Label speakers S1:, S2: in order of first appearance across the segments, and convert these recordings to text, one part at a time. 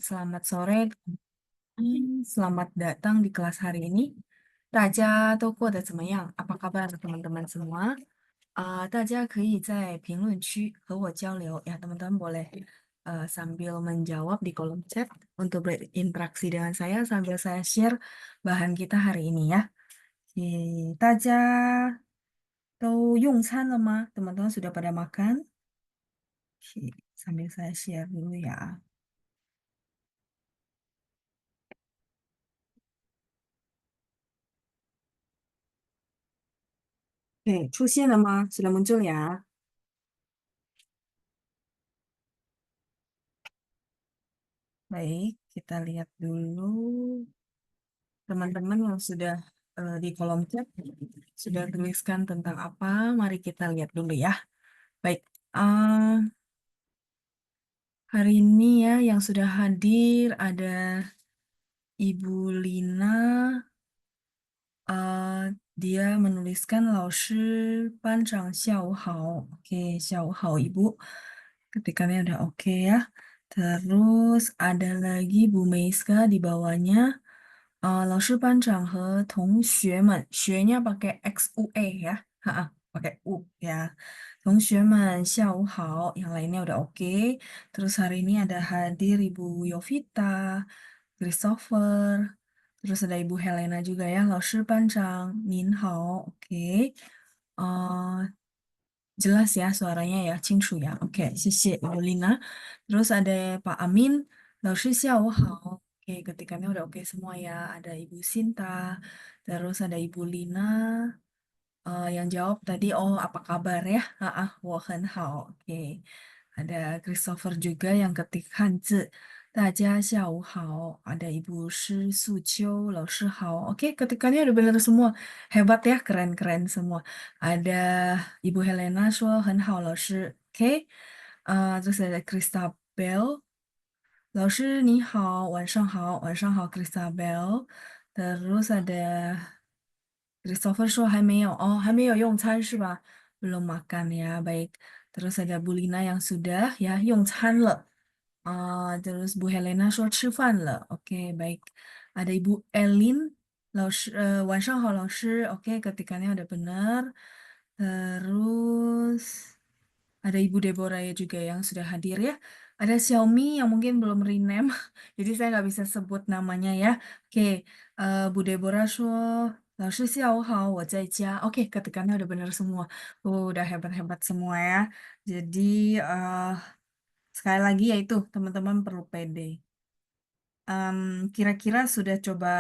S1: Selamat sore, selamat datang di kelas hari ini. 大家都过得怎么样? Apa kabar teman-teman semua? 大家可以在评论区和我交流 ya, teman-teman boleh sambil menjawab di kolom chat untuk berinteraksi dengan saya sambil saya share bahan kita hari ini ya. 大家都用餐了吗? Teman-teman sudah pada makan? Sambil saya share dulu ya. 出现了吗? Sudah muncul ya? Baik, kita lihat dulu teman-teman yang sudah di kolom chat sudah tuliskan tentang apa. Mari kita lihat dulu ya. Baik, hari ini ya yang sudah hadir ada Ibu Lina. Dia menuliskan 老师班长下午好. Oke, 下午好 Ibu. Ketikannya udah oke ya. Terus ada lagi Bu Meiska di bawahnya. 老师班长和同学们, 学nya pakai XUE ya. Pakai U ya. 同学们下午好. Yang lainnya udah oke. Terus hari ini ada hadir Ibu Yovita, Christopher. Terus ada Ibu Helena juga ya. 老师班长您好. Oke. Jelas ya suaranya ya, 清楚 ya. Oke, 谢谢 Ibu Lina. Terus ada Pak Amin. 老师下午好. Oke, ketikannya udah oke semua ya. Ada Ibu Sinta. Terus ada Ibu Lina. Yang jawab tadi, oh apa kabar ya? 我很好. Oke. Ada Christopher juga yang ketik Hanzi. 大家下午好. Ada Ibu Shi Suqiu, 老师好. Oke, ketikannya udah benar semua. Hebat ya, keren-keren semua. Ada Ibu Helena 说很好老师. Oke. Terus ada Christabel. 老师你好，晚上好，晚上好 Christabel. Terus ada Christopher 说还没有, oh 还没有用餐是吧? Belum makan ya, baik. Terus ada Bu Lina yang sudah ya 用餐了. Terus Bu Helena 说吃饭了. Oke, baik. Ada Ibu Elin, 晚上好老师. Oke, ketikannya udah benar. Terus ada Ibu Deborah ya juga yang sudah hadir ya. Ada Xiaomi yang mungkin belum rename, jadi saya nggak bisa sebut namanya ya. Oke, Bu Deborah 说老师下午好，我在家. Oke, ketikannya udah benar semua. Udah hebat-hebat semua ya. Jadi sekali lagi ya itu teman-teman perlu pede. Kira-kira sudah coba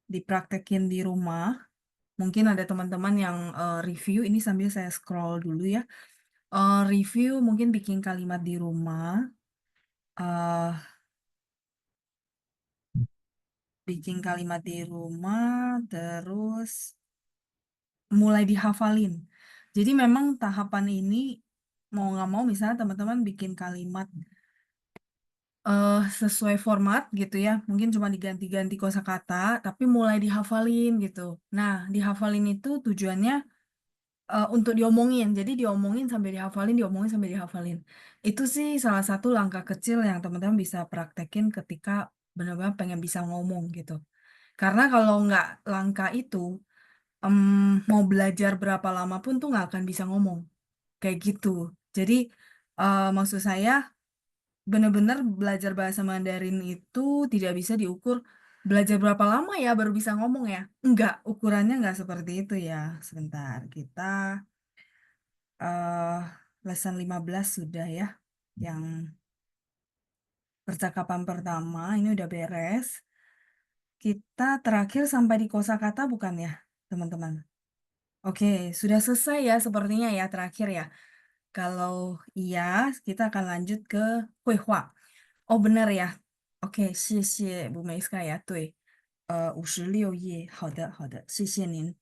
S1: dipraktekin di rumah. Mungkin ada teman-teman yang review, ini sambil saya scroll dulu ya. Review mungkin bikin kalimat di rumah. Bikin kalimat di rumah, terus mulai dihafalin. Jadi memang tahapan ini mau nggak mau misalnya teman-teman bikin kalimat sesuai format gitu ya. Mungkin cuma diganti-ganti kosakata, tapi mulai dihafalin gitu. Nah, dihafalin itu tujuannya untuk diomongin. Jadi diomongin sampai dihafalin, diomongin sampai dihafalin. Itu sih salah satu langkah kecil yang teman-teman bisa praktekin ketika benar-benar pengen bisa ngomong gitu. Karena kalau nggak langkah itu, mau belajar berapa lama pun tuh nggak akan bisa ngomong. Kayak gitu. Jadi maksud saya benar-benar belajar bahasa Mandarin itu tidak bisa diukur belajar berapa lama ya baru bisa ngomong ya. Enggak, ukurannya enggak seperti itu ya. Sebentar, kita eh lesson 15 sudah ya. Yang percakapan pertama ini udah beres. Kita terakhir sampai di kosakata bukan ya, teman-teman? Oke, sudah selesai ya sepertinya ya terakhir ya. Kalau iya, kita akan lanjut ke 绘画. Oh benar ya. Oke, 谢谢 Bu Meiska ya, 对。56页. 好的，好的. 谢谢您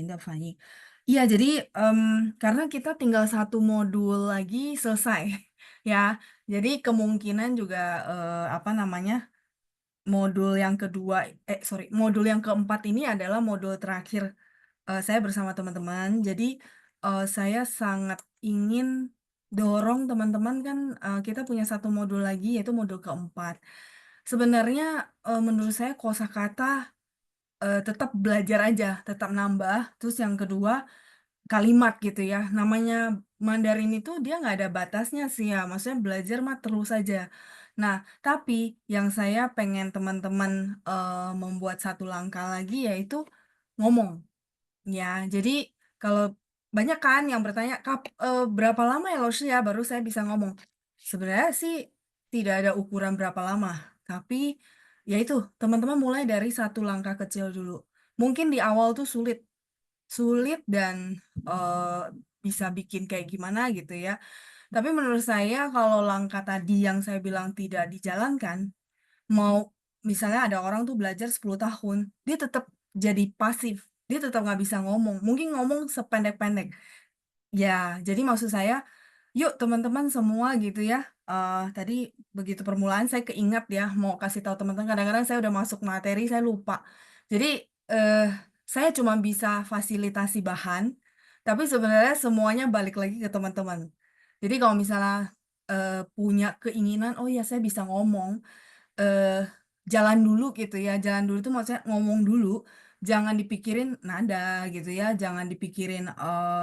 S1: 的反应. Iya, jadi karena kita tinggal satu modul lagi selesai ya. Jadi kemungkinan juga apa namanya? Modul yang kedua, modul yang keempat ini adalah modul terakhir saya bersama teman-teman. Jadi saya sangat ingin dorong teman-teman kan, kita punya satu modul lagi yaitu modul keempat. Sebenarnya, menurut saya kosakata, tetap belajar aja, tetap nambah. Terus yang kedua, kalimat gitu ya. Namanya Mandarin itu dia nggak ada batasnya sih ya, maksudnya belajar mah terus saja. Nah, tapi yang saya pengen teman-teman, membuat satu langkah lagi yaitu ngomong. Ya, jadi kalau banyak kan yang bertanya, berapa lama ya Laus ya baru saya bisa ngomong?" Sebenarnya sih tidak ada ukuran berapa lama, tapi ya itu, teman-teman mulai dari satu langkah kecil dulu. Mungkin di awal tuh sulit sulit dan, bisa bikin kayak gimana gitu ya. Tapi menurut saya kalau langkah tadi yang saya bilang tidak dijalankan, mau misalnya ada orang tuh belajar 10 tahun, dia tetap jadi pasif, dia tetap nggak bisa ngomong, mungkin ngomong sependek-pendek. Ya, jadi maksud saya, yuk teman-teman semua gitu ya, tadi begitu permulaan saya keingat ya, mau kasih tahu teman-teman, kadang-kadang saya udah masuk materi, saya lupa. Jadi, saya cuma bisa fasilitasi bahan, tapi sebenarnya semuanya balik lagi ke teman-teman. Jadi kalau misalnya, punya keinginan, "Oh ya saya bisa ngomong," Eee, jalan dulu gitu ya, jalan dulu itu maksudnya ngomong dulu, jangan dipikirin nada gitu ya, jangan dipikirin,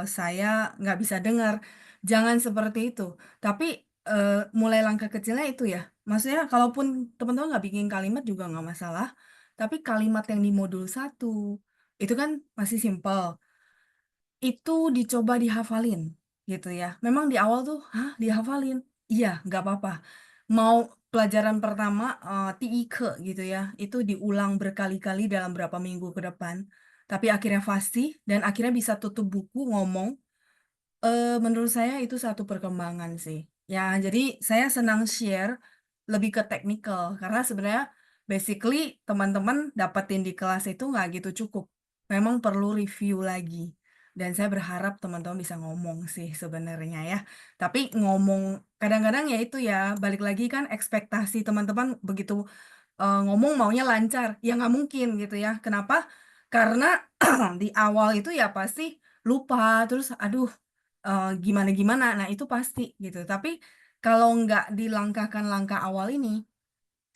S1: saya nggak bisa dengar, jangan seperti itu. Tapi, mulai langkah kecilnya itu ya, maksudnya kalaupun teman-teman nggak bikin kalimat juga nggak masalah, tapi kalimat yang di modul satu itu kan masih simpel. Itu dicoba dihafalin, gitu ya. Memang di awal tuh, "Hah, dihafalin?" Iya, nggak apa-apa. Mau pelajaran pertama, TIK gitu ya, itu diulang berkali-kali dalam berapa minggu ke depan, tapi akhirnya fasih dan akhirnya bisa tutup buku ngomong. Menurut saya itu satu perkembangan sih. Ya, jadi saya senang share lebih ke teknikal, karena sebenarnya basically teman-teman dapetin di kelas itu nggak gitu cukup. Memang perlu review lagi. Dan saya berharap teman-teman bisa ngomong sih sebenarnya ya. Tapi ngomong kadang-kadang ya itu ya, balik lagi kan ekspektasi teman-teman begitu, ngomong maunya lancar, ya nggak mungkin gitu ya. Kenapa? Karena di awal itu ya pasti lupa, terus aduh gimana-gimana, nah itu pasti gitu. Tapi kalau nggak dilangkahkan langkah awal ini,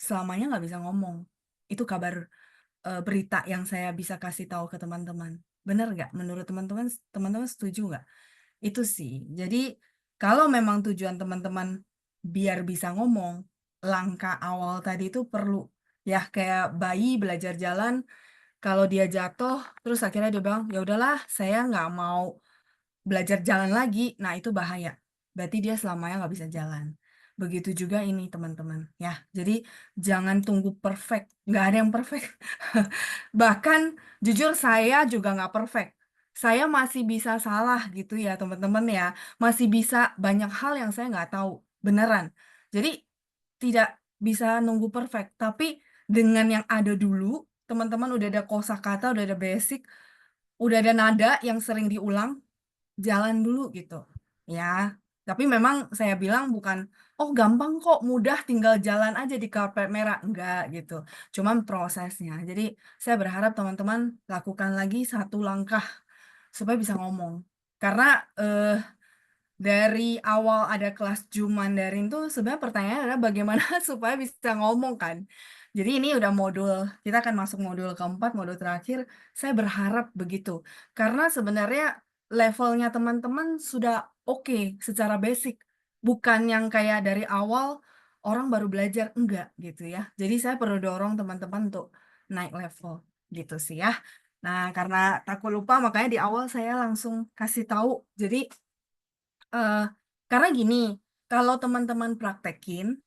S1: selamanya nggak bisa ngomong. Itu kabar, berita yang saya bisa kasih tahu ke teman-teman. Bener nggak? Menurut teman-teman teman-teman setuju nggak? Itu sih. Jadi kalau memang tujuan teman-teman biar bisa ngomong, langkah awal tadi itu perlu. Ya kayak bayi belajar jalan, kalau dia jatuh, terus akhirnya dia bilang, "Ya udahlah, saya nggak mau belajar jalan lagi, nah itu bahaya. Berarti dia selamanya nggak bisa jalan. Begitu juga ini teman-teman, ya. Jadi jangan tunggu perfect, nggak ada yang perfect. Bahkan jujur saya juga nggak perfect. Saya masih bisa salah gitu ya teman-teman ya. Masih bisa banyak hal yang saya nggak tahu, beneran. Jadi tidak bisa nunggu perfect, tapi dengan yang ada dulu, teman-teman udah ada kosakata, udah ada basic, udah ada nada yang sering diulang, jalan dulu gitu, ya. Tapi memang saya bilang bukan, "Oh gampang kok, mudah tinggal jalan aja di karpet merah." Enggak gitu, cuman prosesnya. Jadi saya berharap teman-teman lakukan lagi satu langkah supaya bisa ngomong. Karena, dari awal ada kelas Mandarin tuh sebenarnya pertanyaannya adalah bagaimana supaya bisa ngomong kan. Jadi ini udah modul kita akan masuk modul keempat, modul terakhir, saya berharap begitu. Karena sebenarnya levelnya teman-teman sudah oke secara basic, bukan yang kayak dari awal orang baru belajar, enggak gitu ya. Jadi saya perlu dorong teman-teman untuk naik level, gitu sih ya. Nah, karena takut lupa makanya di awal saya langsung kasih tahu. Jadi Eee, karena gini, kalau teman-teman praktekin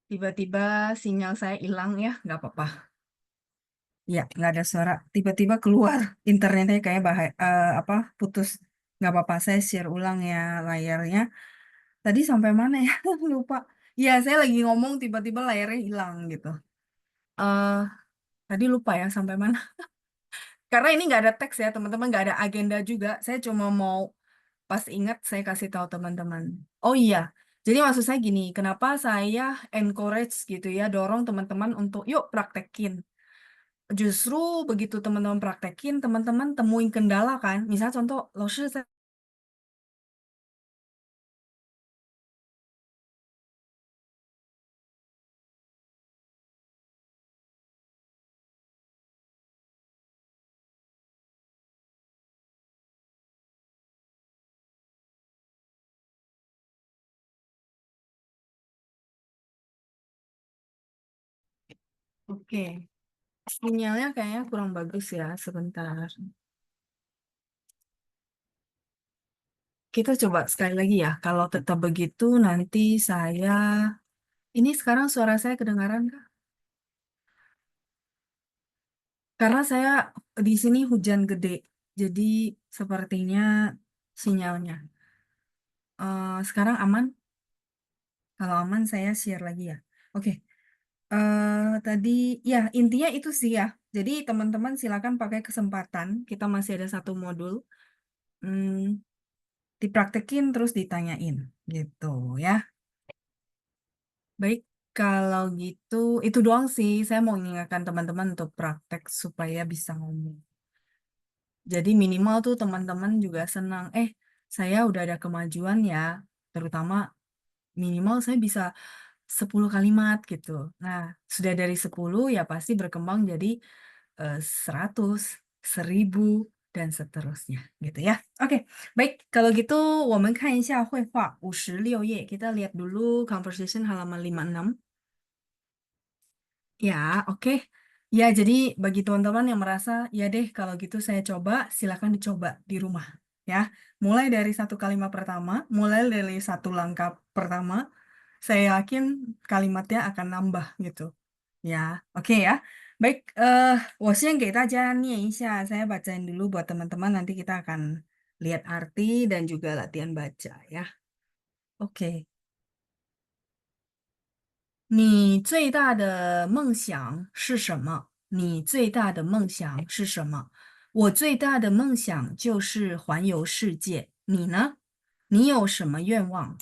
S1: tiba-tiba sinyal saya hilang ya, nggak apa-apa. Ya, nggak ada suara, tiba-tiba keluar internetnya kayak apa, putus. Nggak apa-apa, saya share ulang ya layarnya. Tadi sampai mana ya? Lupa. Iya, saya lagi ngomong tiba-tiba layarnya hilang gitu. eh tadi lupa ya sampai mana. Karena ini nggak ada teks ya, teman-teman, nggak ada agenda juga. Saya cuma mau pas ingat saya kasih tahu teman-teman. Oh iya, jadi maksud saya gini, kenapa saya encourage gitu ya, dorong teman-teman untuk yuk praktekin. Justru begitu teman-teman praktekin, teman-teman temuin kendala kan. Misal contoh, saya oke. Sinyalnya kayaknya kurang bagus ya, sebentar. Kita coba sekali lagi ya. Kalau tetap begitu, nanti saya... Ini sekarang suara saya kedengaran kah? Karena saya di sini hujan gede, jadi sepertinya sinyalnya. Sekarang aman? Kalau aman, saya share lagi ya. Oke. Tadi, ya intinya itu sih ya. Jadi teman-teman silakan pakai kesempatan. Kita masih ada satu modul. Hmm, dipraktekin terus ditanyain gitu ya. Baik, kalau gitu itu doang sih. Saya mau mengingatkan teman-teman untuk praktek supaya bisa ngomong. Jadi minimal tuh teman-teman juga senang. Saya udah ada kemajuan ya. Terutama minimal saya bisa 10 kalimat gitu. Nah, sudah dari 10 ya pasti berkembang jadi 100, 1000, dan seterusnya gitu ya. Oke, baik. Kalau gitu, 我们看一下绘画56页. Kita lihat dulu conversation halaman 56. Ya, oke. Ya, jadi bagi teman-teman yang merasa, ya deh kalau gitu saya coba, silakan dicoba di rumah. Ya, mulai dari satu kalimat pertama, mulai dari satu langkah pertama, saya yakin kalimatnya akan nambah gitu. Ya, oke ya. Baik, 我先给大家念一下, saya bacain dulu buat teman-teman, nanti kita akan lihat arti dan juga latihan baca ya. Oke. 你最大的梦想是什么？你最大的梦想是什么？我最大的梦想就是环游世界。你呢？你有什么愿望？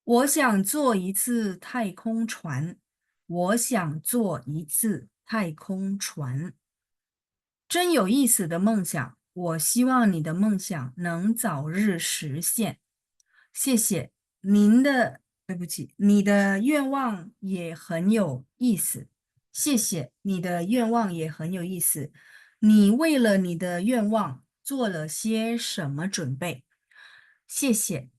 S1: 我想坐一次太空船。我想坐一次太空船。真有意思的梦想，我希望你的梦想能早日实现。谢谢您的，对不起，你的愿望也很有意思。谢谢你的愿望也很有意思。你为了你的愿望做了些什么准备？谢谢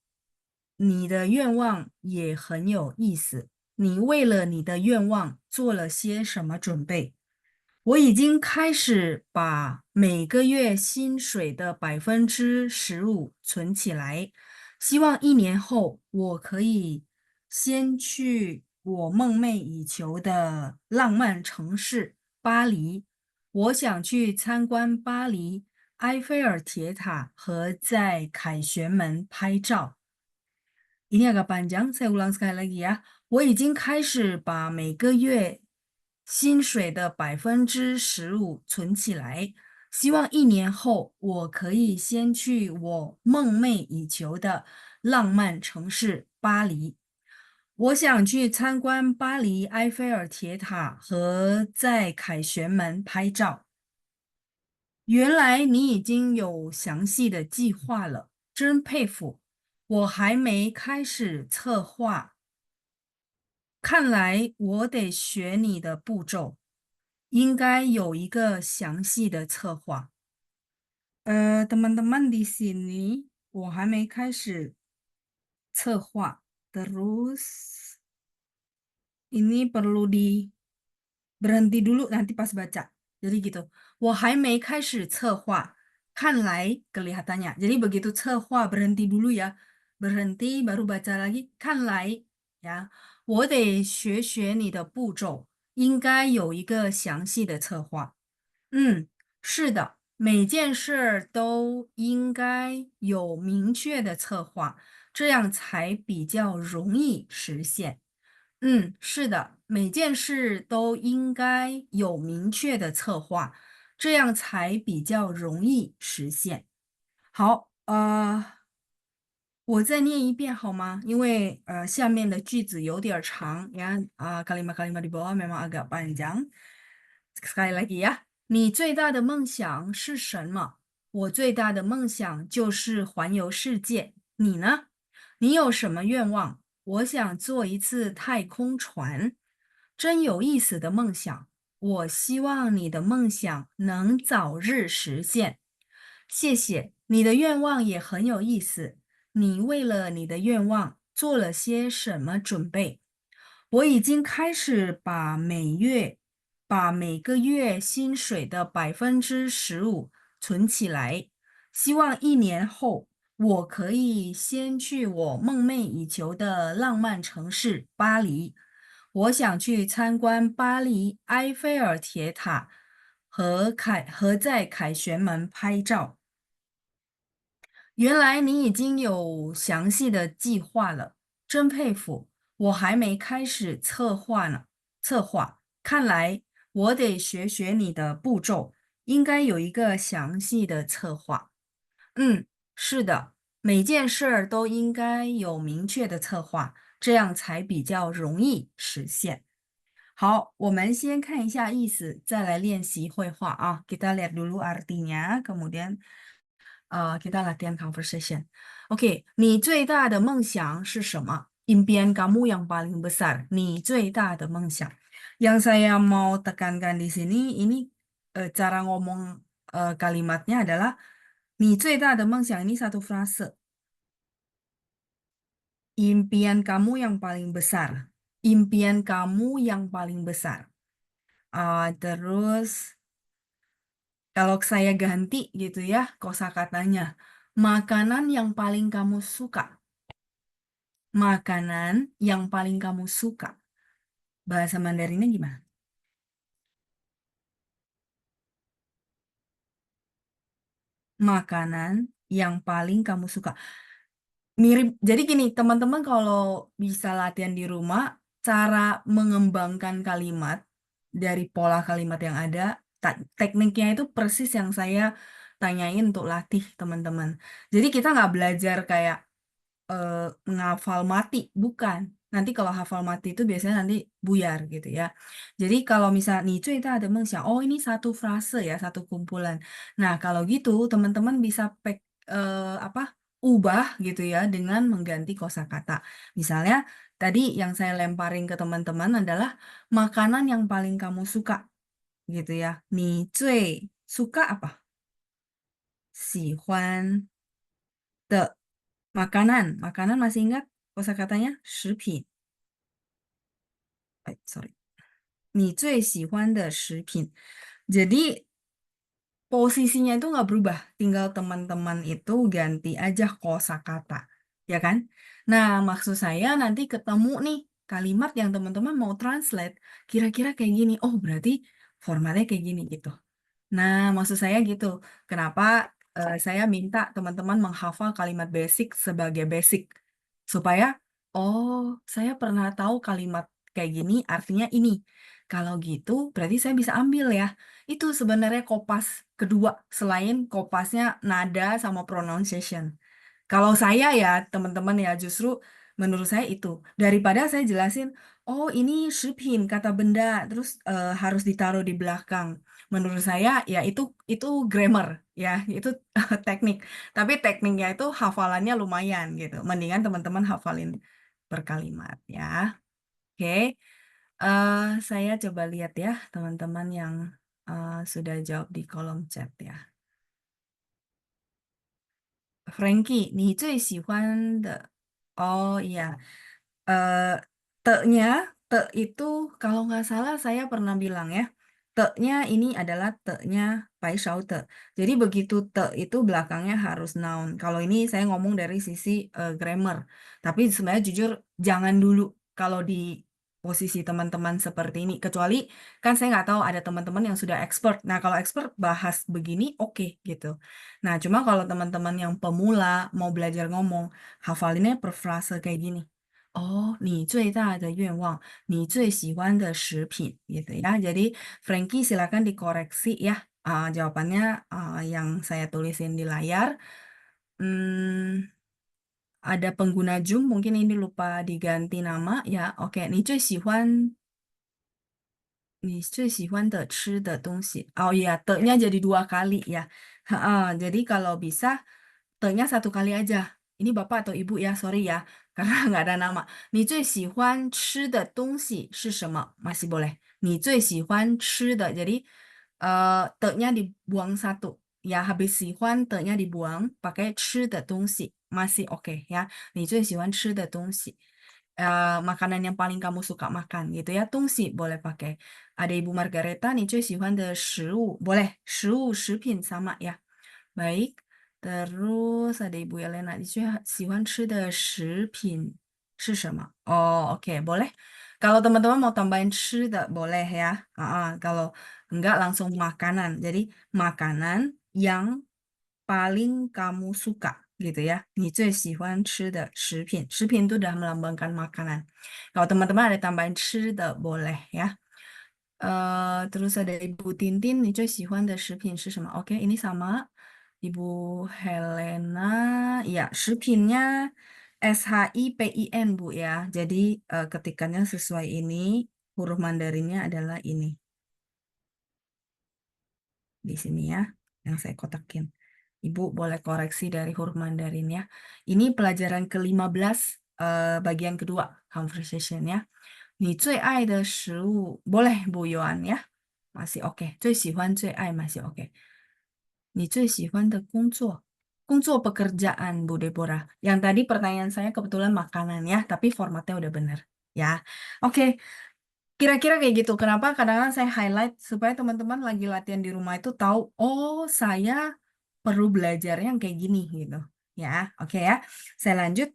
S1: 你的愿望也很有意思。你为了你的愿望做了些什么准备？我已经开始把每个月薪水的15%存起来，希望1年后我可以先去我梦寐以求的浪漫城市巴黎。我想去参观巴黎埃菲尔铁塔和在凯旋门拍照。Ini agak panjang, saya ulang sekali lagi ya. 我已经开始把每个月薪水的15%存起来，希望1年后我可以先去我梦寐以求的浪漫城市巴黎。我想去参观巴黎埃菲尔铁塔和在凯旋门拍照。原来你已经有详细的计划了，真佩服！我还没开始策划，看来我得学你的步骤，应该有一个详细的策划。teman-teman di sini 我还没开始策划，terus ini perlu di berhenti dulu nanti pas baca. Jadi gitu. 我还没开始策划，看来 kelihatannya. Jadi begitu 策划 berhenti dulu ya. Berhenti baru baca lagi. 看来 ya. 我得学学你的步骤，应该有一个详细的策划。是的，每件事儿都应该有明确的策划，这样才比较容易实现。是的，每件事都应该有明确的策划，这样才比较容易实现。好，我再念一遍好吗？因为下面的句子有点儿长ya, kalimat-kalimat di bawah memang agak panjang. Sekali lagi ya,你最大的梦想是什么？我最大的梦想就是环游世界。你呢？你有什么愿望？我想坐一次太空船。真有意思的梦想。我希望你的梦想能早日实现。谢谢，你的愿望也很有意思。你为了你的愿望做了些什么准备？我已经开始把每个月薪水的15%存起来，希望1年后我可以先去我梦寐以求的浪漫城市巴黎。我想去参观巴黎埃菲尔铁塔和在凯旋门拍照。原来你已经有详细的计划了，真佩服！我还没开始策划呢。策划，看来我得学学你的步骤，应该有一个详细的策划。嗯，是的，每件事儿都应该有明确的策划，这样才比较容易实现。好，我们先看一下意思，再来练习绘画啊。Kita lihat dulu artinya, kemudian kita latihan conversation. Oke, 你最大的梦想是什么？Impian kamu yang paling besar. 你最大的梦想。Yang saya mau tekankan di sini, ini cara ngomong kalimatnya adalah 你最大的梦想 ini satu frase. Impian kamu yang paling besar. Impian kamu yang paling besar. Terus kalau saya ganti gitu ya kosakatanya, makanan yang paling kamu suka. Makanan yang paling kamu suka. Bahasa Mandarinnya gimana? Makanan yang paling kamu suka. Mirip, jadi gini, teman-teman kalau bisa latihan di rumah, cara mengembangkan kalimat dari pola kalimat yang ada, tekniknya itu persis yang saya tanyain untuk latih teman-teman. Jadi kita nggak belajar kayak menghafal mati, bukan. Nanti kalau hafal mati itu biasanya nanti buyar gitu ya. Jadi kalau misal nih 最大的梦想, oh ini satu frase ya, satu kumpulan. Nah kalau gitu teman-teman bisa apa ubah gitu ya dengan mengganti kosakata. Misalnya tadi yang saya lemparin ke teman-teman adalah makanan yang paling kamu suka gitu ya. 你最 suka apa? 喜欢的 makanan masih ingat kosakatanya? 食品. Sorry. 你最喜欢的食品. Jadi posisinya itu nggak berubah, tinggal teman-teman itu ganti aja kosakata, ya kan? Nah, maksud saya nanti ketemu nih kalimat yang teman-teman mau translate, kira-kira kayak gini. Oh, berarti formatnya kayak gini gitu. Nah, maksud saya gitu. Kenapa saya minta teman-teman menghafal kalimat basic sebagai basic. Supaya, oh, saya pernah tahu kalimat kayak gini artinya ini. Kalau gitu, berarti saya bisa ambil ya. Itu sebenarnya kopas kedua selain kopasnya nada sama pronunciation. Kalau saya ya, teman-teman ya justru menurut saya itu daripada saya jelasin, oh ini shipin kata benda, terus harus ditaruh di belakang. Menurut saya ya itu grammar ya, itu teknik. Tapi tekniknya itu hafalannya lumayan gitu. Mendingan teman-teman hafalin per kalimat ya. Oke, saya coba lihat ya teman-teman yang sudah jawab di kolom chat ya. Frankie, 你最喜欢的 oh iya, eh te-nya, te itu kalau nggak salah saya pernah bilang ya, te-nya ini adalah te-nya pai shao te. Jadi begitu te itu belakangnya harus noun. Kalau ini saya ngomong dari sisi grammar. Tapi sebenarnya jujur jangan dulu kalau di posisi teman-teman seperti ini. Kecuali kan saya nggak tahu ada teman-teman yang sudah expert. Nah kalau expert bahas begini oke gitu. Nah cuma kalau teman-teman yang pemula mau belajar ngomong, hafalinnya per frase kayak gini. Oh, 你最大的愿望，你最喜欢的食品 gitu ya. Jadi Frankie silakan dikoreksi ya. Jawabannya yang saya tulisin di layar. Hmm, ada pengguna Zoom mungkin ini lupa diganti nama ya. Oke, 你最喜欢的吃的东西. Oh iya, te-nya jadi dua kali ya. Jadi kalau bisa te-nya satu kali aja. Ini bapak atau ibu ya, sorry ya, karena nggak ada nama. 你最喜欢吃的东西是什么? Masih boleh. 你最喜欢吃的. Jadi te-nya dibuang satu. Ya, habis 喜欢 te-nya dibuang, pakai 吃的东西. Masih oke ya. 你最喜欢吃的东西. Makanan yang paling kamu suka makan gitu ya. Tungsi boleh pakai. Ada Ibu Margareta, 你最喜欢的食物 boleh. 食物食品 sama ya. Baik. Terus ada Ibu Elena, 你最喜欢吃的食品是什么? Oh, oke, boleh. Kalau teman-teman mau tambahin 吃的 boleh ya. Kalau enggak langsung makanan. Jadi makanan yang paling kamu suka gitu ya. 你最喜欢吃的食品. 食品 itu udah melambangkan makanan. Kalau teman-teman ada tambahin 吃的 boleh ya. Terus ada Ibu Tintin, 你最喜欢的食品是什么? Oke, ini sama. Ibu Helena, ya, 食品nya SHIPIN Bu ya. Jadi ketikannya sesuai ini, huruf Mandarinnya adalah ini. Di sini ya, yang saya kotakin. Ibu boleh koreksi dari huruf Mandarin ya. Ini pelajaran ke-15 bagian kedua, conversation ya. 你最爱的食物 boleh Bu Yohan ya. Masih oke. 最喜欢最爱 masih oke. 你最喜欢的工作 pekerjaan Bu Deborah. Yang tadi pertanyaan saya kebetulan makanan ya, tapi formatnya udah bener ya. Oke, kira-kira kayak gitu. Kenapa kadang-kadang saya highlight supaya teman-teman lagi latihan di rumah itu tahu, oh saya perlu belajar yang kayak gini gitu. Ya, oke ya. Saya lanjut.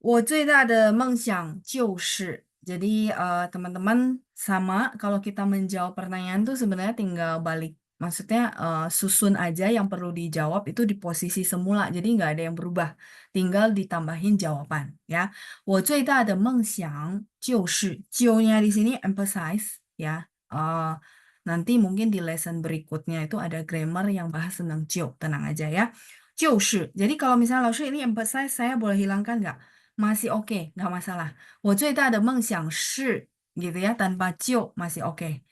S1: 我最大的梦想就是 jadi teman-teman sama kalau kita menjawab pertanyaan tuh sebenarnya tinggal balik. Maksudnya susun aja yang perlu dijawab itu di posisi semula. Jadi nggak ada yang berubah. Tinggal ditambahin jawaban ya. 我最大的梦想就是 就nya di sini emphasize ya. Nanti mungkin di lesson berikutnya itu ada grammar yang bahas tentang 就, tenang aja ya. 就是. Jadi kalau misalnya 老师 ini emphasize saya boleh hilangkan nggak? Masih oke, nggak masalah. 我最大的梦想是 gitu ya, tanpa 就 masih oke.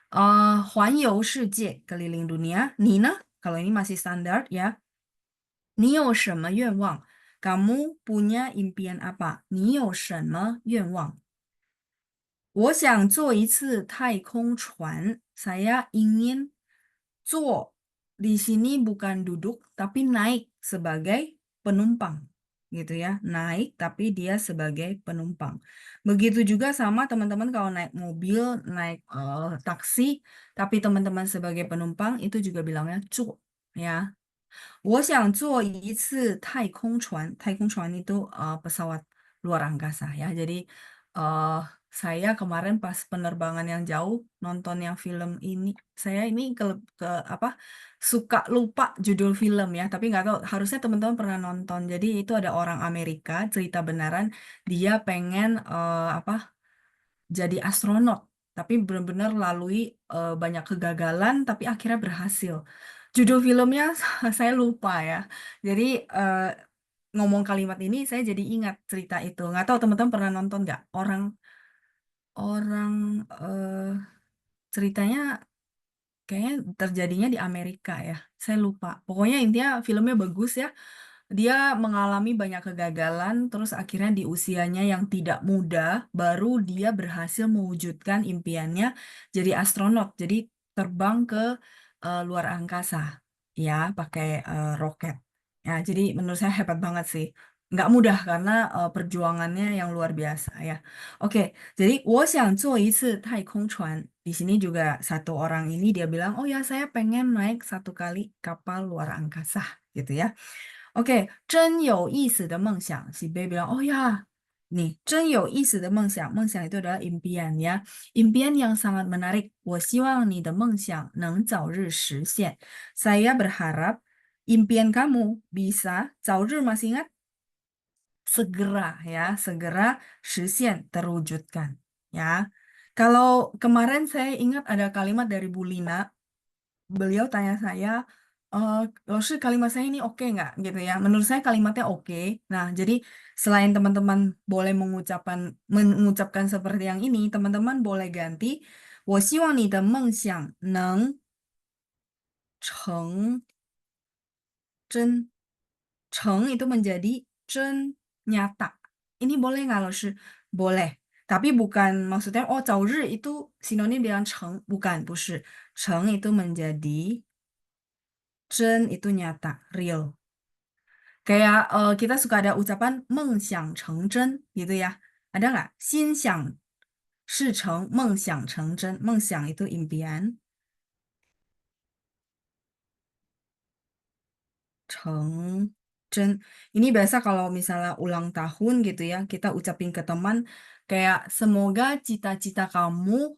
S1: 环游世界, keliling dunia. 你呢? Kalau ini masih standar ya. 你有什么愿望? Kamu punya impian apa? 你有什么愿望?我想坐一次太空船. Saya ingin 坐 di sini bukan duduk tapi naik sebagai penumpang gitu ya. Naik tapi dia sebagai penumpang. Begitu juga sama teman-teman kalau naik mobil, naik taksi tapi teman-teman sebagai penumpang itu juga bilangnya 坐 ya. 我想坐一次太空船. 太空船 itu pesawat luar angkasa ya. Jadi saya kemarin pas penerbangan yang jauh nonton yang film ini, saya ini apa suka lupa judul film ya, tapi nggak tahu harusnya teman-teman pernah nonton. Jadi itu ada orang Amerika, cerita benaran, dia pengen apa jadi astronot, tapi benar-benar lalui banyak kegagalan, tapi akhirnya berhasil. Judul filmnya saya lupa ya. Jadi ngomong kalimat ini saya jadi ingat cerita itu. Nggak tahu teman-teman pernah nonton nggak? Orang ceritanya kayaknya terjadinya di Amerika ya. Saya lupa. Pokoknya intinya filmnya bagus ya. Dia mengalami banyak kegagalan, terus akhirnya di usianya yang tidak muda, baru dia berhasil mewujudkan impiannya jadi astronot. Jadi terbang ke luar angkasa, ya, pakai roket. Ya, jadi menurut saya hebat banget sih. Nggak mudah karena perjuangannya yang luar biasa ya. Oke, jadi 我想坐一次太空船. Di sini juga satu orang ini dia bilang, oh ya saya pengen naik satu kali kapal luar angkasa gitu ya. Oke, 真有意思的梦想. Si B bilang, oh ya, nih, 真有意思的梦想. 梦想 itu adalah impian ya. Impian yang sangat menarik. 我希望你的梦想能早日实现. Saya berharap impian kamu bisa, 早日 masih ingat? segera ya, segera 实现 terwujudkan ya. Kalau kemarin saya ingat ada kalimat dari Bu Lina, beliau tanya saya, "Laoshi kalimat saya ini oke nggak?" Gitu ya. Menurut saya kalimatnya oke. Nah, jadi selain teman-teman boleh mengucapkan seperti yang ini, teman-teman boleh ganti, 我希望你的梦想能成真. 成 itu menjadi 真 nyata. Ini boleh nggak, Laoshi? Boleh. Tapi bukan maksudnya, oh 早日 itu sinonim dengan 成, bukan, 不是. 成 itu menjadi 真 itu nyata, real. Kayak kita suka ada ucapan 梦想成真 gitu ya. Ada nggak? 心想事成, 梦想成真. 梦想 itu impian. 成真. Ini biasa kalau misalnya ulang tahun gitu ya, kita ucapin ke teman kayak semoga cita-cita kamu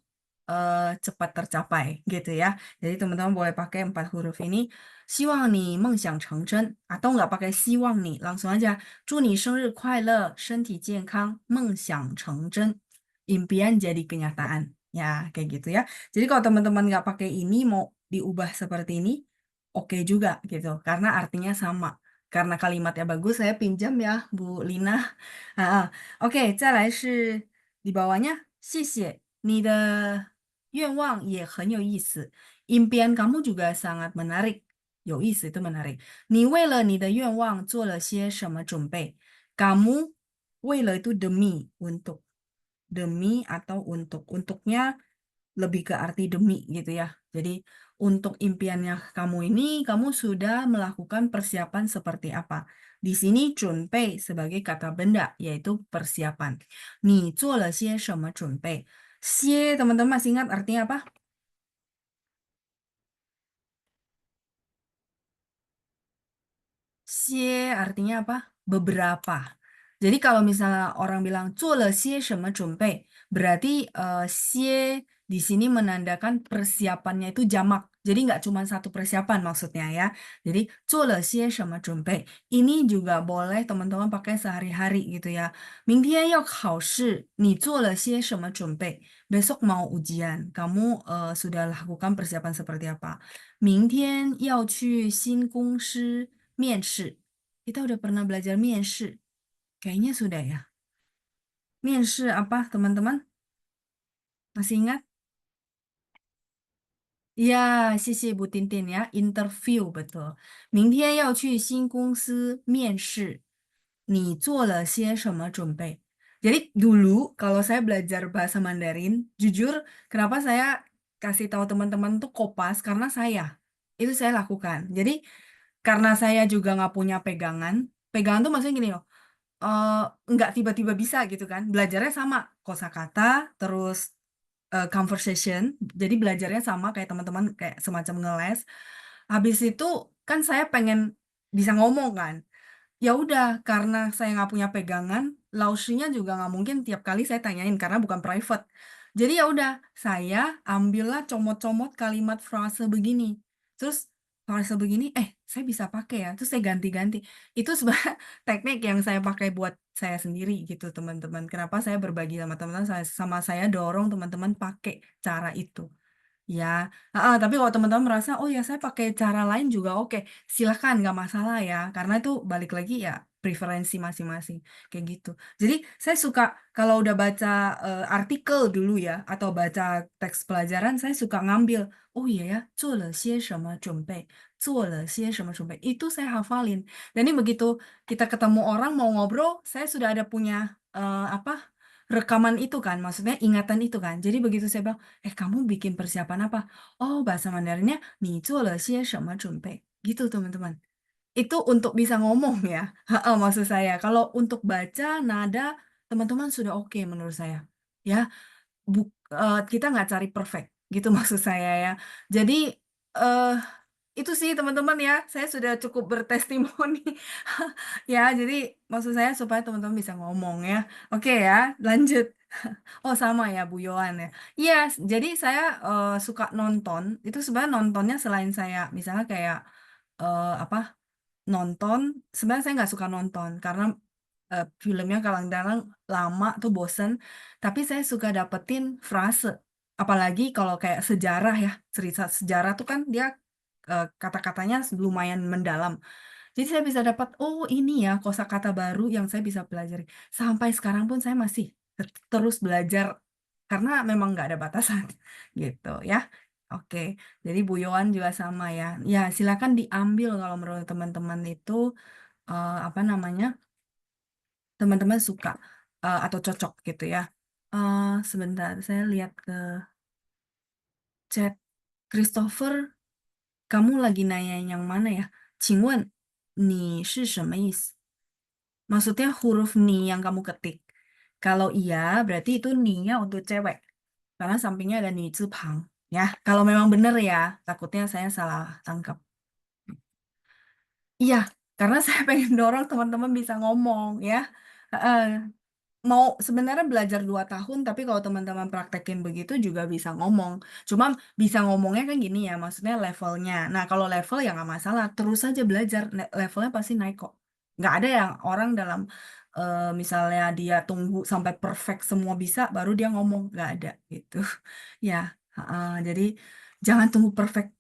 S1: cepat tercapai gitu ya. Jadi teman-teman boleh pakai 4 huruf ini. 希望你梦想成真 atau nggak pakai 希望 nih, langsung aja 祝你生日快乐，身体健康，梦想成真. Impian jadi kenyataan. Ya, kayak gitu ya. Jadi kalau teman-teman nggak pakai ini mau diubah seperti ini, oke juga gitu karena artinya sama karena kalimatnya bagus saya pinjam ya Bu Lina. Oke, 再来是 di bawahnya 谢谢你的愿望也很有意思 impian kamu juga sangat menarik 有意思 itu menarik 你为了你的愿望做了些什么准备 kamu 为了 itu demi untuk demi atau untuknya lebih ke arti demi gitu ya. Jadi untuk impiannya kamu ini, kamu sudah melakukan persiapan seperti apa? Di sini 准备 sebagai kata benda, yaitu persiapan. 你做了些什么准备? teman-teman masih ingat artinya apa? 些 artinya apa? Beberapa. Jadi kalau misalnya orang bilang 做了些什么准备, berarti 些 di sini menandakan persiapannya itu jamak. Jadi nggak cuma satu persiapan maksudnya ya. Jadi 做了些什么准备. Ini juga boleh teman-teman pakai sehari-hari gitu ya. 明天要考试，你做了些什么准备? Besok mau ujian, kamu sudah lakukan persiapan seperti apa? 明天要去新公司面试. Kita udah pernah belajar 面试. Kayaknya sudah ya. 面试 apa, teman-teman? Masih ingat? Ya, 谢谢 Bu Tintin ya. Interview, betul. 明天要去新公司面试，你做了些什么准备? Jadi dulu kalau saya belajar bahasa Mandarin, jujur kenapa saya kasih tahu teman-teman tuh kopas karena itu saya lakukan. Jadi karena saya juga nggak punya pegangan tuh maksudnya gini loh, nggak tiba-tiba bisa gitu kan. Belajarnya sama, kosakata, terus conversation. Jadi belajarnya sama kayak teman-teman kayak semacam ngeles. Habis itu kan saya pengen bisa ngomong kan. Ya udah, karena saya nggak punya pegangan, lausinya juga nggak mungkin tiap kali saya tanyain karena bukan private. Jadi ya udah, saya ambillah comot-comot kalimat frase begini. Terus frase begini, saya bisa pakai ya. Terus saya ganti-ganti. Itu sebenarnya teknik yang saya pakai buat saya sendiri gitu, teman-teman. Kenapa saya berbagi sama teman-teman, saya dorong teman-teman pakai cara itu. Ya, tapi kalau teman-teman merasa, oh ya saya pakai cara lain juga oke, silahkan nggak masalah ya, karena itu balik lagi ya preferensi masing-masing kayak gitu. Jadi saya suka kalau udah baca artikel dulu ya, atau baca teks pelajaran, saya suka ngambil, oh iya ya, 做了些什么准备, itu saya hafalin. Dan ini begitu kita ketemu orang mau ngobrol, saya sudah ada punya apa rekaman itu kan, maksudnya ingatan itu kan. Jadi begitu saya bilang, kamu bikin persiapan apa? Oh, bahasa Mandarinnya 你做了些什么准备? Gitu, teman-teman. Itu untuk bisa ngomong ya. Maksud saya. Kalau untuk baca, nada, teman-teman sudah oke menurut saya. Ya, kita nggak cari perfect. Gitu maksud saya ya. Jadi, eh itu sih teman-teman ya. Saya sudah cukup bertestimoni. Ya, jadi maksud saya supaya teman-teman bisa ngomong ya. Oke ya, lanjut. Oh sama ya Bu Yohan ya. Iya, jadi saya suka nonton. Itu sebenarnya nontonnya selain saya misalnya kayak apa nonton. Sebenarnya saya nggak suka nonton karena filmnya kadang-kadang lama tuh bosen, tapi saya suka dapetin frase. Apalagi kalau kayak sejarah ya, cerita sejarah tuh kan dia kata-katanya lumayan mendalam. Jadi saya bisa dapat, oh ini ya kosakata baru yang saya bisa pelajari. Sampai sekarang pun saya masih terus belajar karena memang nggak ada batasan gitu ya. Oke, jadi buyoan juga sama ya. Ya silakan diambil kalau menurut teman-teman itu apa namanya, teman-teman suka atau cocok gitu ya. Sebentar, saya lihat ke chat. Christopher, kamu lagi nanya yang mana ya? 请问你是什么意思? Maksudnya huruf ni yang kamu ketik. Kalau iya, berarti itu ni-nya untuk cewek. Karena sampingnya ada ni pang. Ya, kalau memang benar ya, takutnya saya salah tangkap. Iya, karena saya pengen dorong teman-teman bisa ngomong ya. Heeh, mau sebenarnya belajar 2 tahun, tapi kalau teman-teman praktekin begitu juga bisa ngomong. Cuma bisa ngomongnya kan gini ya, maksudnya levelnya. Nah, kalau level ya nggak masalah, terus aja belajar, levelnya pasti naik kok. Nggak ada yang orang dalam, misalnya dia tunggu sampai perfect semua bisa, baru dia ngomong, nggak ada gitu. Ya, jadi jangan tunggu perfect.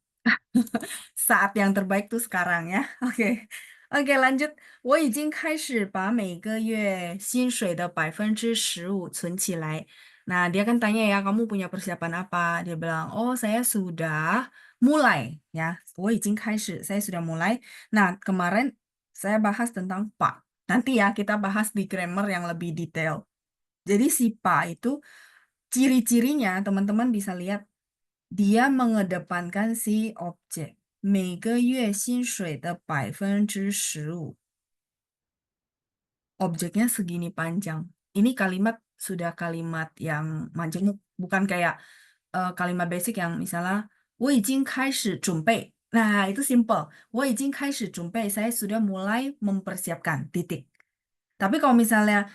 S1: Saat yang terbaik tuh sekarang ya. Oke. Oke, lanjut. 我已经开始把每个月薪水的15%存起来. Nah, dia kan tanya ya, kamu punya persiapan apa? Dia bilang, oh saya sudah mulai ya. 我已经开始, saya sudah mulai. Nah, kemarin saya bahas tentang pak. Nanti ya kita bahas di grammar yang lebih detail. Jadi si pak itu ciri-cirinya teman-teman bisa lihat dia mengedepankan si objek. 每个月薪水的15%. Objeknya segini panjang. Ini kalimat sudah kalimat yang majemuk, bukan kayak kalimat basic yang misalnya 我已经开始准备. Nah, itu simple. 我已经开始准备, saya sudah mulai mempersiapkan, titik. Tapi kalau misalnya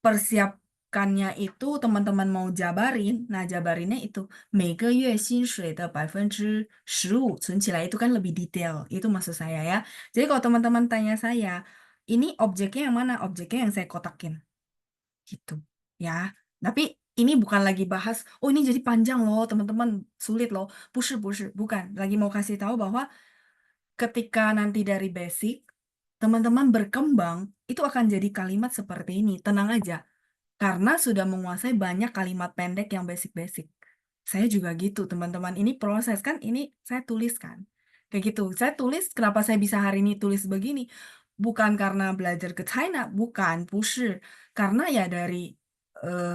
S1: persiapkannya itu teman-teman mau jabarin, nah jabarinnya itu 每个月薪水的15%存起来 itu kan lebih detail, itu maksud saya ya. Jadi kalau teman-teman tanya saya, ini objeknya yang mana? Objeknya yang saya kotakin, gitu ya. Tapi ini bukan lagi bahas, oh ini jadi panjang loh teman-teman, sulit loh. Bukan. Lagi mau kasih tahu bahwa ketika nanti dari basic, teman-teman berkembang, itu akan jadi kalimat seperti ini. Tenang aja. Karena sudah menguasai banyak kalimat pendek yang basic-basic. Saya juga gitu, teman-teman. Ini proses kan, ini saya tuliskan. Kayak gitu. Saya tulis, kenapa saya bisa hari ini tulis begini? Bukan karena belajar ke China, bukan, 不是. Karena ya dari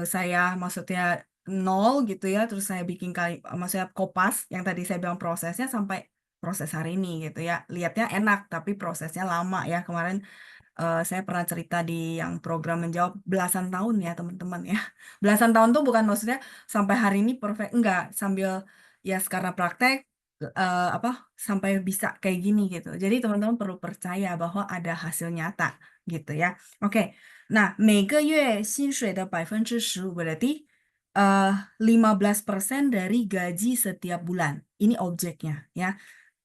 S1: saya maksudnya nol gitu ya, terus saya bikin maksudnya kopas, yang tadi saya bilang prosesnya sampai proses hari ini gitu ya. Lihatnya enak, tapi prosesnya lama ya. Kemarin saya pernah cerita di yang program menjawab belasan tahun ya teman-teman ya. Belasan tahun tuh bukan maksudnya sampai hari ini perfect, enggak, sambil ya sekarang praktek apa sampai bisa kayak gini gitu. Jadi teman-teman perlu percaya bahwa ada hasil nyata gitu ya. Oke. Nah, 每个月薪水的15% berarti 15% dari gaji setiap bulan. Ini objeknya ya.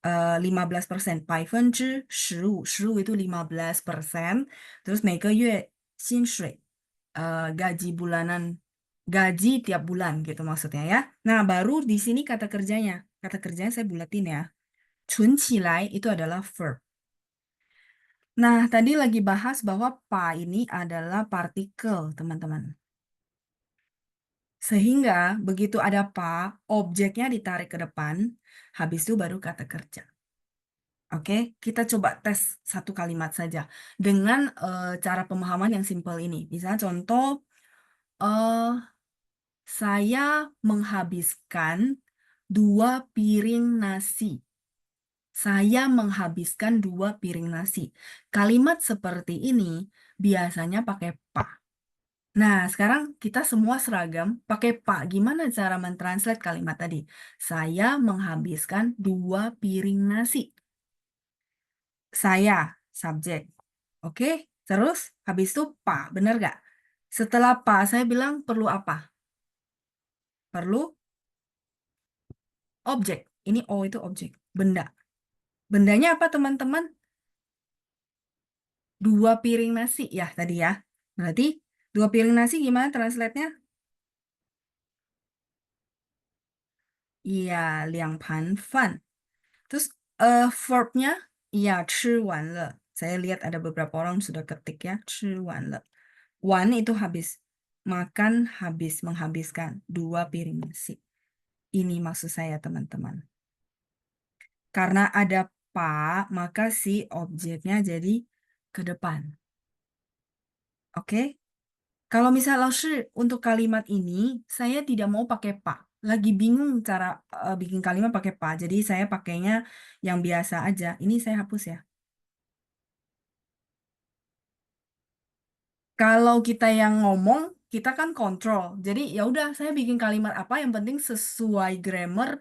S1: 15%, 15%itu 15%, terus 每个月薪水, gaji bulanan, gaji tiap bulan gitu maksudnya ya. Nah, baru di sini kata kerjanya. Kata kerjanya saya bulatin ya. 存起来 itu adalah verb. Nah, tadi lagi bahas bahwa pa ini adalah partikel, teman-teman. Sehingga begitu ada pa, objeknya ditarik ke depan, habis itu baru kata kerja. Oke, kita coba tes satu kalimat saja dengan cara pemahaman yang simpel ini. Misalnya contoh, eh, saya menghabiskan 2 piring nasi. Saya menghabiskan 2 piring nasi. Kalimat seperti ini biasanya pakai pak. Nah, sekarang kita semua seragam pakai pak. Gimana cara mentranslate kalimat tadi? Saya menghabiskan 2 piring nasi. Saya, subjek. Oke, terus habis itu pa, bener gak? Setelah pa, saya bilang perlu apa? Perlu objek. Ini O itu objek, benda. Bendanya apa teman-teman? 2 piring nasi ya tadi ya. Berarti 2 piring nasi gimana translate-nya? Iya, 2盘饭. Terus verb-nya, iya, 吃完了. Saya lihat ada beberapa orang sudah ketik ya, 吃完了. Wan itu habis. Makan habis, menghabiskan 2 piring nasi. Ini maksud saya teman-teman. Karena ada pa, maka si objeknya jadi ke depan. Oke? Kalau misal Laoshi untuk kalimat ini, saya tidak mau pakai pa. Lagi bingung cara bikin kalimat pakai pa. Jadi saya pakainya yang biasa aja. Ini saya hapus ya. Kalau kita yang ngomong, kita kan kontrol. Jadi ya udah, saya bikin kalimat apa yang penting sesuai grammar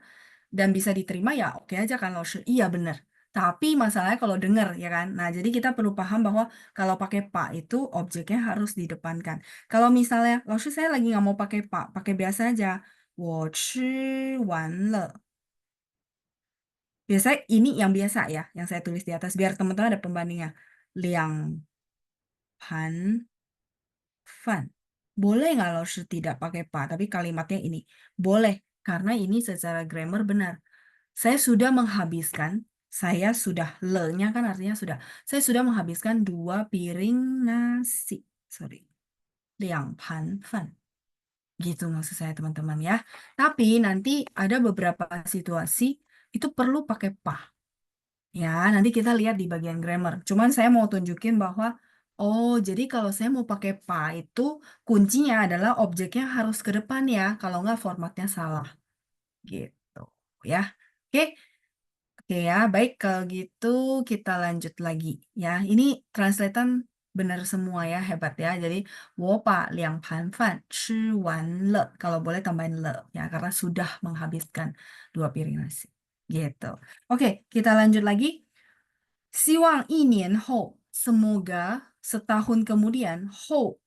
S1: dan bisa diterima ya oke aja kan Laoshi. Iya bener. Tapi masalahnya kalau denger ya kan. Nah, jadi kita perlu paham bahwa kalau pakai pak itu objeknya harus didepankan. Kalau misalnya Laoshi saya lagi nggak mau pakai pak, pakai biasa aja. 我吃完了. Biasanya ini yang biasa ya, yang saya tulis di atas biar teman-teman ada pembandingnya. 2盘饭. Boleh nggak Laoshi tidak pakai pak, tapi kalimatnya ini? Boleh, karena ini secara grammar benar. Saya sudah menghabiskan, saya sudah le-nya kan artinya sudah. Saya sudah menghabiskan 2 piring nasi. Sorry. 2盘饭. Gitu maksud saya teman-teman ya. Tapi nanti ada beberapa situasi itu perlu pakai pa. Ya, nanti kita lihat di bagian grammar. Cuman saya mau tunjukin bahwa, oh jadi kalau saya mau pakai pa itu kuncinya adalah objeknya harus ke depan ya. Kalau nggak formatnya salah. Gitu ya. Oke. Oke ya, baik kalau gitu kita lanjut lagi ya. Ini translatean benar semua ya, hebat ya. Jadi, 我把2盘饭吃完了. Kalau boleh tambahin le ya, karena sudah menghabiskan 2 piring nasi. Gitu. Oke, kita lanjut lagi. 希望1年后, semoga setahun kemudian, 后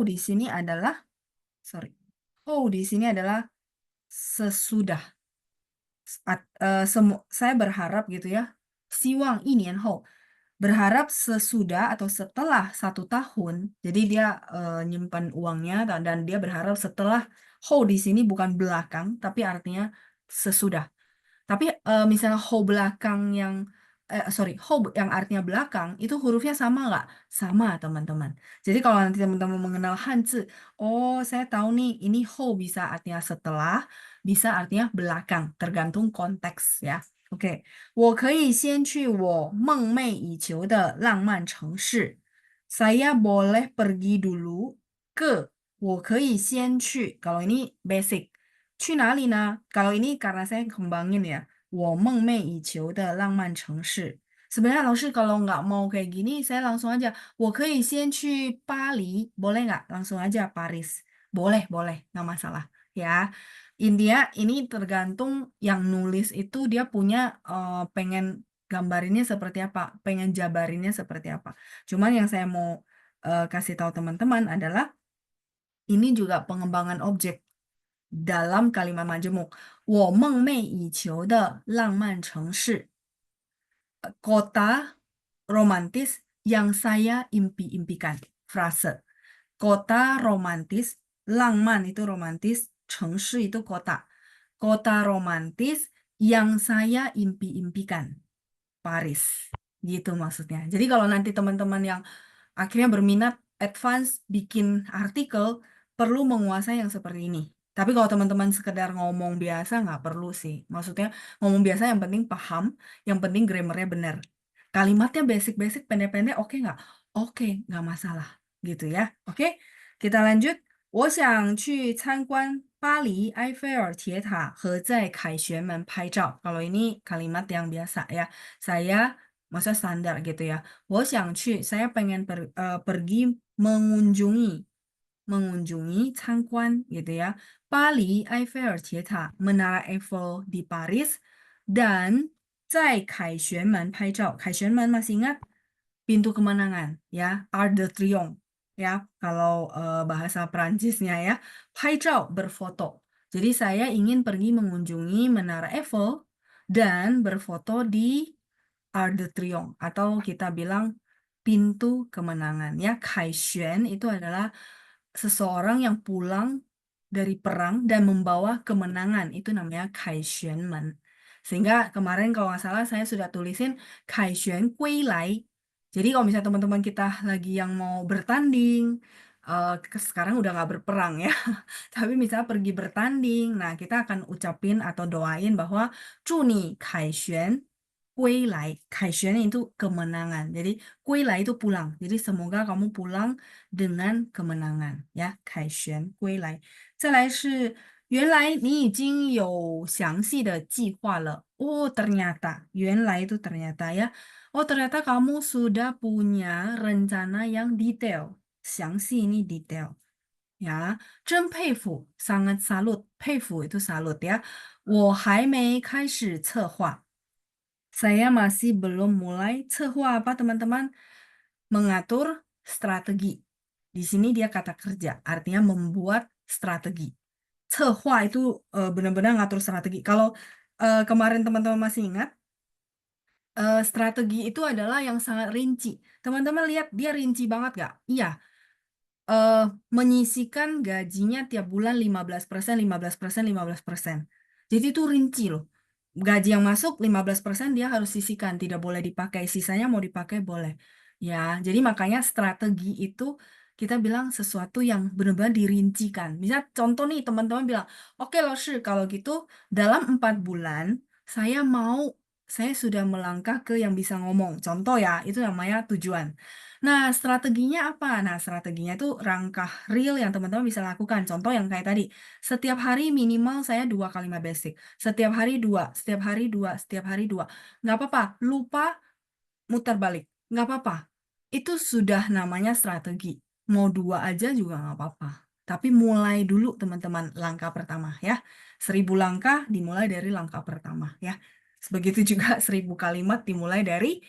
S1: di sini adalah, sorry, 后di sini adalah sesudah. Saya berharap gitu ya. 希望1年后. Berharap sesudah atau setelah 1 tahun. Jadi dia nyimpan uangnya dan dia berharap setelah. Ho di sini bukan belakang, tapi artinya sesudah. Tapi misalnya ho belakang yang sorry, ho yang artinya belakang itu hurufnya sama nggak? Sama teman-teman. Jadi kalau nanti teman-teman mengenal Hanzi, oh saya tahu nih ini ho bisa artinya setelah, bisa artinya belakang, tergantung konteks ya. Oke, 我可以先去我梦寐以求的浪漫城市. Saya boleh pergi dulu ke. 我可以先去. Kalau ini basic. 去哪里呢? Kalau ini karena saya kembangin ya. 我梦寐以求的浪漫城市. Sebenarnya Laoshi kalau nggak mau kayak gini, saya langsung aja. 我可以先去巴黎. Boleh nggak? Langsung aja Paris. Boleh, boleh. Nggak masalah. Ya. India ini tergantung yang nulis itu dia punya pengen gambarinnya seperti apa, pengen jabarinnya seperti apa. Cuman yang saya mau kasih tahu teman-teman adalah ini juga pengembangan objek dalam kalimat majemuk. 我梦寐以求的浪漫城市. Kota romantis yang saya impi-impikan. Frase. Kota romantis, langman itu romantis, 城市 itu kota. Kota romantis yang saya impi-impikan. Paris. Gitu maksudnya. Jadi kalau nanti teman-teman yang akhirnya berminat advance bikin artikel, perlu menguasai yang seperti ini. Tapi kalau teman-teman sekedar ngomong biasa, nggak perlu sih. Maksudnya ngomong biasa yang penting paham, yang penting grammarnya benar. Kalimatnya basic-basic, pendek-pendek, oke nggak? Oke, nggak masalah. Gitu ya. Oke, kita lanjut. 我想去参观巴黎埃菲尔铁塔和在凯旋门拍照. Kalau ini kalimat yang biasa ya. Saya, maksudnya standar gitu ya. 我想去, saya pengen pergi mengunjungi, 参观 gitu ya. Bali Eiffel Theater, Menara Eiffel di Paris, dan 在凯旋门拍照. 凯旋门 masih ingat? Pintu kemenangan ya, Arc de Triomphe ya, kalau bahasa Perancisnya ya. 拍照 berfoto. Jadi saya ingin pergi mengunjungi Menara Eiffel dan berfoto di Arc de Triomphe atau kita bilang pintu kemenangan ya. Kaixuan itu adalah seseorang yang pulang dari perang dan membawa kemenangan. Itu namanya kaixuanmen. Sehingga kemarin kalau nggak salah saya sudah tulisin kaixuan guilai. Jadi kalau misalnya teman-teman kita lagi yang mau bertanding, sekarang udah nggak berperang ya, tapi misalnya pergi bertanding, nah kita akan ucapin atau doain bahwa 祝你凯旋归来，凯旋itu kemenangan. Jadi 归来 itu pulang. Jadi semoga kamu pulang dengan kemenangan ya. 凯旋归来。再来是原来你已经有详细的计划了。Oh, ternyata. 原来 itu ternyata ya. Oh, ternyata kamu sudah punya rencana yang detail. 详细 ini detail. Ya, 真佩服, sangat salut. 佩服 itu salut ya. 我还没开始策划. Saya masih belum mulai策划apa teman-teman? Mengatur strategi. Di sini dia kata kerja, artinya membuat strategi. 策划 itu benar-benar ngatur strategi. Kalau kemarin teman-teman masih ingat, strategi itu adalah yang sangat rinci. Teman-teman lihat dia rinci banget gak? Iya, menyisikan gajinya tiap bulan 15%, 15%, 15%. Jadi itu rinci loh. Gaji yang masuk 15% dia harus sisihkan, tidak boleh dipakai. Sisanya mau dipakai boleh. Ya, jadi makanya strategi itu kita bilang sesuatu yang benar-benar dirincikan. Misal contoh nih teman-teman bilang, oke loh Shi, kalau gitu dalam 4 bulan saya sudah melangkah ke yang bisa ngomong. Contoh ya, itu namanya tujuan. Nah, strateginya apa? Nah, strateginya itu langkah real yang teman-teman bisa lakukan. Contoh yang kayak tadi, setiap hari minimal saya 2 kalimat basic. Setiap hari 2, setiap hari 2, setiap hari 2. Nggak apa-apa, lupa muter balik. Nggak apa-apa. Itu sudah namanya strategi. Mau 2 aja juga nggak apa-apa. Tapi mulai dulu teman-teman langkah pertama ya. 1000 langkah dimulai dari langkah pertama ya. Begitu juga 1000 kalimat dimulai dari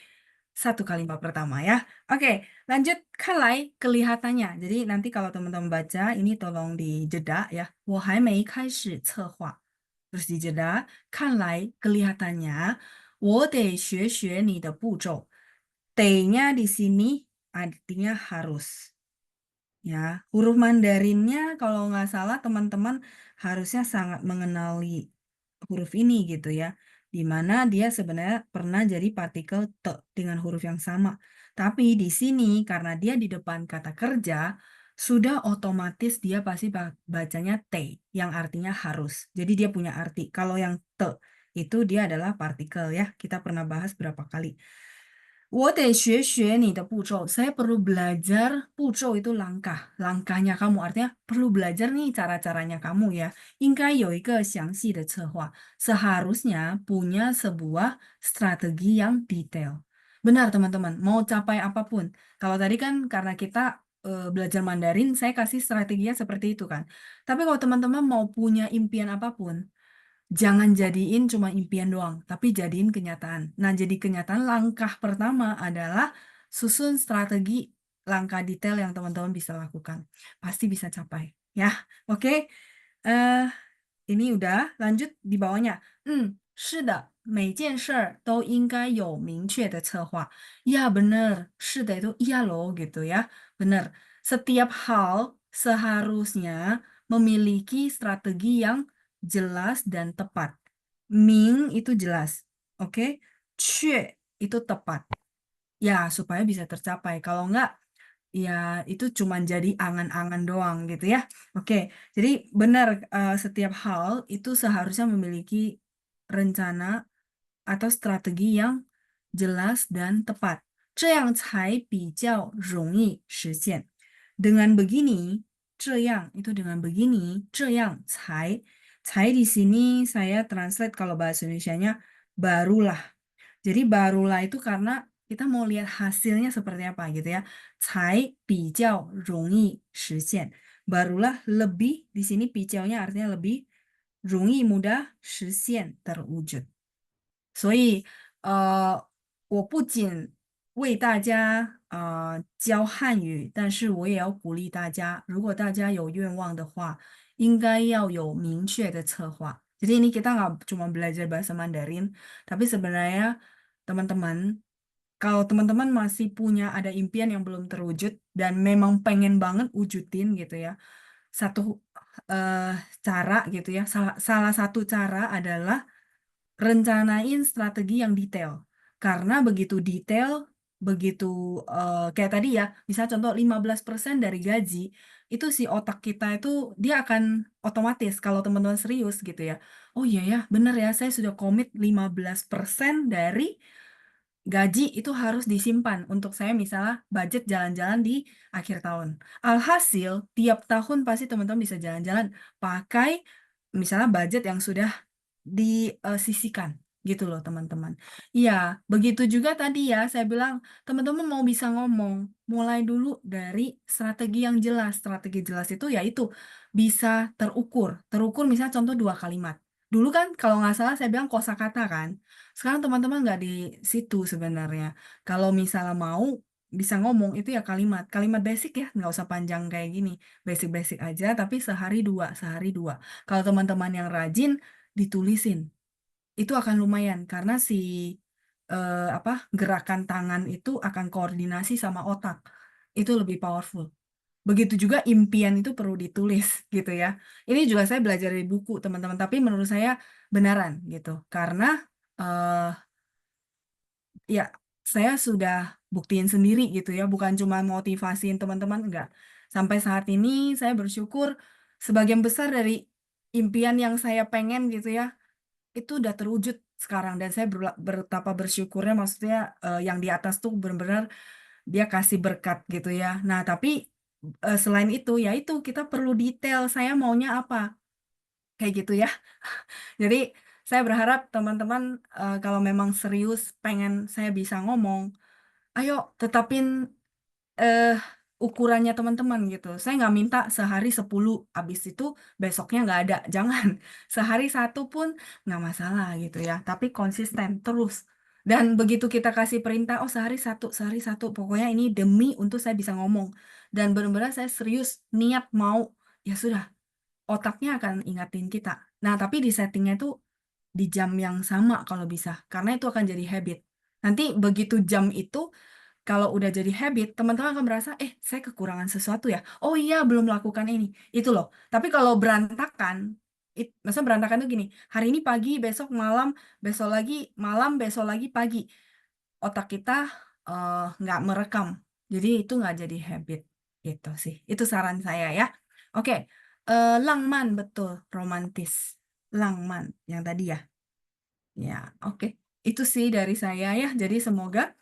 S1: 1 kalimat pertama ya. Oke, lanjut. Kalai kelihatannya. Jadi nanti kalau teman-teman baca, ini tolong dijeda ya. 我还没开始策划. Terus dijeda. 看来 kelihatannya. 我得学学你的步骤. T-nya di sini artinya harus. Ya, huruf Mandarinnya kalau nggak salah teman-teman harusnya sangat mengenali huruf ini gitu ya. Di mana dia sebenarnya pernah jadi partikel te dengan huruf yang sama. Tapi di sini karena dia di depan kata kerja, sudah otomatis dia pasti bacanya T yang artinya harus. Jadi dia punya arti. Kalau yang te itu dia adalah partikel ya. Kita pernah bahas berapa kali. 我得学学你的步骤. Saya perlu belajar 步骤 itu langkah. Langkahnya kamu. Artinya perlu belajar nih cara-caranya kamu ya. 应该有一个详细的策划. Seharusnya punya sebuah strategi yang detail. Benar teman-teman. Mau capai apapun. Kalau tadi kan karena kita belajar Mandarin, saya kasih strateginya seperti itu kan. Tapi kalau teman-teman mau punya impian apapun, jangan jadiin cuma impian doang, tapi jadiin kenyataan. Nah, jadi kenyataan langkah pertama adalah susun strategi langkah detail yang teman-teman bisa lakukan. Pasti bisa capai. Ya, oke. Eh, ini udah, lanjut di bawahnya. 是的，每件事儿都应该有明确的策划. Ya, bener. 是的 itu iya loh gitu ya. Bener. Setiap hal seharusnya memiliki strategi yang jelas dan tepat. Ming itu jelas. Oke. Cue itu tepat. Ya, supaya bisa tercapai. Kalau enggak, ya itu cuma jadi angan-angan doang gitu ya. Oke, jadi benar setiap hal itu seharusnya memiliki rencana atau strategi yang jelas dan tepat. 这样才比较容易实现. Dengan begini, 这样 itu dengan begini, 这样才di sini saya translate kalau bahasa Indonesianya barulah. Jadi barulah itu karena kita mau lihat hasilnya seperti apa gitu ya. 才比较容易实现. Barulah lebih di sini 比较nya artinya lebih 容易 mudah 实现 terwujud. 所以我不仅为大家教汉语，但是我也要鼓励大家，如果大家有愿望的话，应该要有明确的策划. Jadi ini kita nggak cuma belajar bahasa Mandarin, tapi sebenarnya teman-teman kalau teman-teman masih punya ada impian yang belum terwujud dan memang pengen banget wujudin gitu ya, satu eh, cara gitu ya, salah satu cara adalah rencanain strategi yang detail. Karena begitu detail, begitu kayak tadi ya, misal contoh 15% dari gaji, itu si otak kita itu dia akan otomatis kalau teman-teman serius gitu ya. Oh iya ya, bener ya, saya sudah komit 15% dari gaji itu harus disimpan untuk saya misalnya budget jalan-jalan di akhir tahun. Alhasil, tiap tahun pasti teman-teman bisa jalan-jalan pakai misalnya budget yang sudah disisihkan gitu loh teman-teman. Iya, begitu juga tadi ya saya bilang teman-teman mau bisa ngomong, mulai dulu dari strategi yang jelas. Strategi jelas itu yaitu bisa terukur. Terukur misalnya contoh dua kalimat. Dulu kan kalau nggak salah saya bilang kosakata kan. Sekarang teman-teman nggak di situ sebenarnya. Kalau misalnya mau bisa ngomong itu ya kalimat. Kalimat basic ya, nggak usah panjang kayak gini. Basic-basic aja, tapi sehari dua, sehari dua. Kalau teman-teman yang rajin, ditulisin itu akan lumayan karena si apa gerakan tangan itu akan koordinasi sama otak itu lebih powerful. Begitu juga impian itu perlu ditulis gitu ya. Ini juga saya belajar dari buku teman-teman, tapi menurut saya benaran gitu karena eh, ya saya sudah buktiin sendiri gitu ya, bukan cuma motivasiin teman-teman enggak. Sampai saat ini saya bersyukur sebagian besar dari impian yang saya pengen gitu ya itu udah terwujud sekarang dan saya betapa bersyukurnya maksudnya yang di atas tuh benar-benar dia kasih berkat gitu ya. Nah, tapi selain itu ya itu kita perlu detail saya maunya apa kayak gitu ya. Jadi saya berharap teman-teman kalau memang serius pengen saya bisa ngomong, ayo tetapin eh ukurannya teman-teman gitu. Saya nggak minta sehari 10 abis itu besoknya nggak ada. Jangan. Sehari satu pun nggak masalah gitu ya. Tapi konsisten terus. Dan begitu kita kasih perintah, oh sehari satu. Pokoknya ini demi untuk saya bisa ngomong. Dan benar-benar saya serius, niat mau. Ya sudah, otaknya akan ingatin kita. Nah, tapi di settingnya itu di jam yang sama kalau bisa. Karena itu akan jadi habit. Nanti begitu jam itu kalau udah jadi habit, teman-teman akan merasa, saya kekurangan sesuatu ya. Oh iya, belum melakukan ini. Itu loh. Tapi kalau berantakan, maksudnya berantakan tuh gini, hari ini pagi, besok malam, besok lagi malam, besok lagi pagi. Otak kita nggak merekam. Jadi itu nggak jadi habit. Gitu sih. Itu saran saya ya. Oke, Langman, betul. Romantis. Langman, yang tadi ya. Ya, oke. Itu sih dari saya ya. Jadi semoga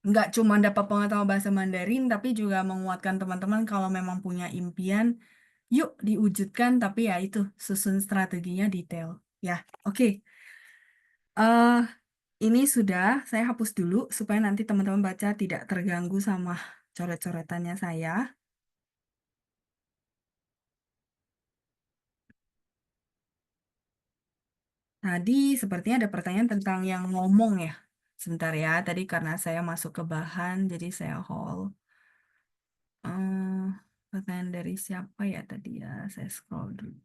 S1: nggak cuma dapat pengetahuan bahasa Mandarin, tapi juga menguatkan teman-teman kalau memang punya impian, yuk diwujudkan, tapi ya itu, susun strateginya detail. Ya, oke. eh ini sudah, saya hapus dulu supaya nanti teman-teman baca tidak terganggu sama coret-coretannya saya. Tadi sepertinya ada pertanyaan tentang yang ngomong ya. Sebentar ya, tadi karena saya masuk ke bahan, jadi saya hold. Pertanyaan dari siapa ya tadi ya? Saya scroll dulu.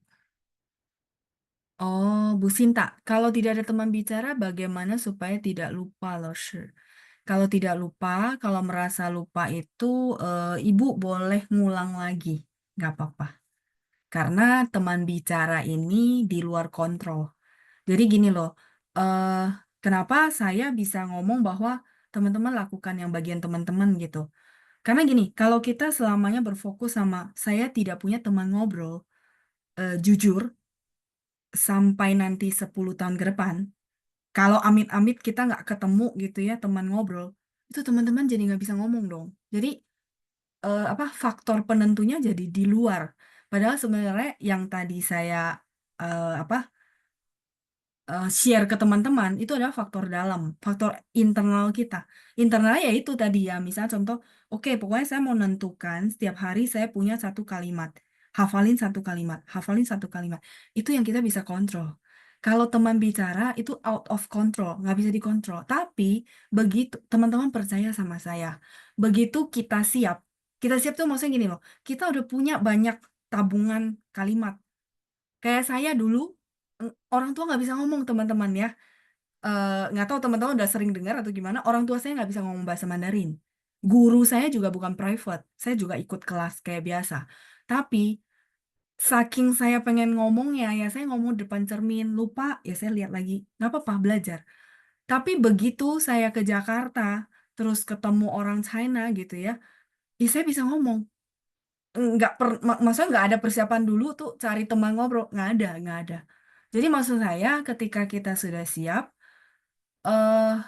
S1: Oh, Bu Sinta, kalau tidak ada teman bicara, bagaimana supaya tidak lupa loh, Sir? Kalau tidak lupa, kalau merasa lupa itu, Ibu boleh ngulang lagi, nggak apa-apa. Karena teman bicara ini di luar kontrol. Jadi gini loh, eh, kenapa saya bisa ngomong bahwa teman-teman lakukan yang bagian teman-teman gitu. Karena gini, kalau kita selamanya berfokus sama saya tidak punya teman ngobrol, jujur, sampai nanti 10 tahun ke depan, kalau amit-amit kita nggak ketemu gitu ya teman ngobrol, itu teman-teman jadi nggak bisa ngomong dong. Jadi apa faktor penentunya jadi di luar. Padahal sebenarnya yang tadi saya apa share ke teman-teman itu adalah faktor dalam, faktor internal kita. Internalnya ya itu tadi ya, misalnya contoh, oke, pokoknya saya mau menentukan setiap hari saya punya satu kalimat, hafalin satu kalimat, hafalin satu kalimat. Itu yang kita bisa kontrol. Kalau teman bicara itu out of control, nggak bisa dikontrol. Tapi begitu teman-teman percaya sama saya, begitu kita siap tuh maksudnya gini loh, kita udah punya banyak tabungan kalimat. Kayak saya dulu, orang tua nggak bisa ngomong teman-teman ya. nggak tahu teman-teman udah sering dengar atau gimana, orang tua saya nggak bisa ngomong bahasa Mandarin. Guru saya juga bukan private, saya juga ikut kelas kayak biasa. Tapi saking saya pengen ngomongnya, ya saya ngomong depan cermin, lupa, ya saya lihat lagi, nggak apa-apa belajar. Tapi begitu saya ke Jakarta, terus ketemu orang China gitu ya saya bisa ngomong. Maksudnya nggak ada persiapan dulu tuh cari teman ngobrol, nggak ada. Jadi maksud saya ketika kita sudah siap, eh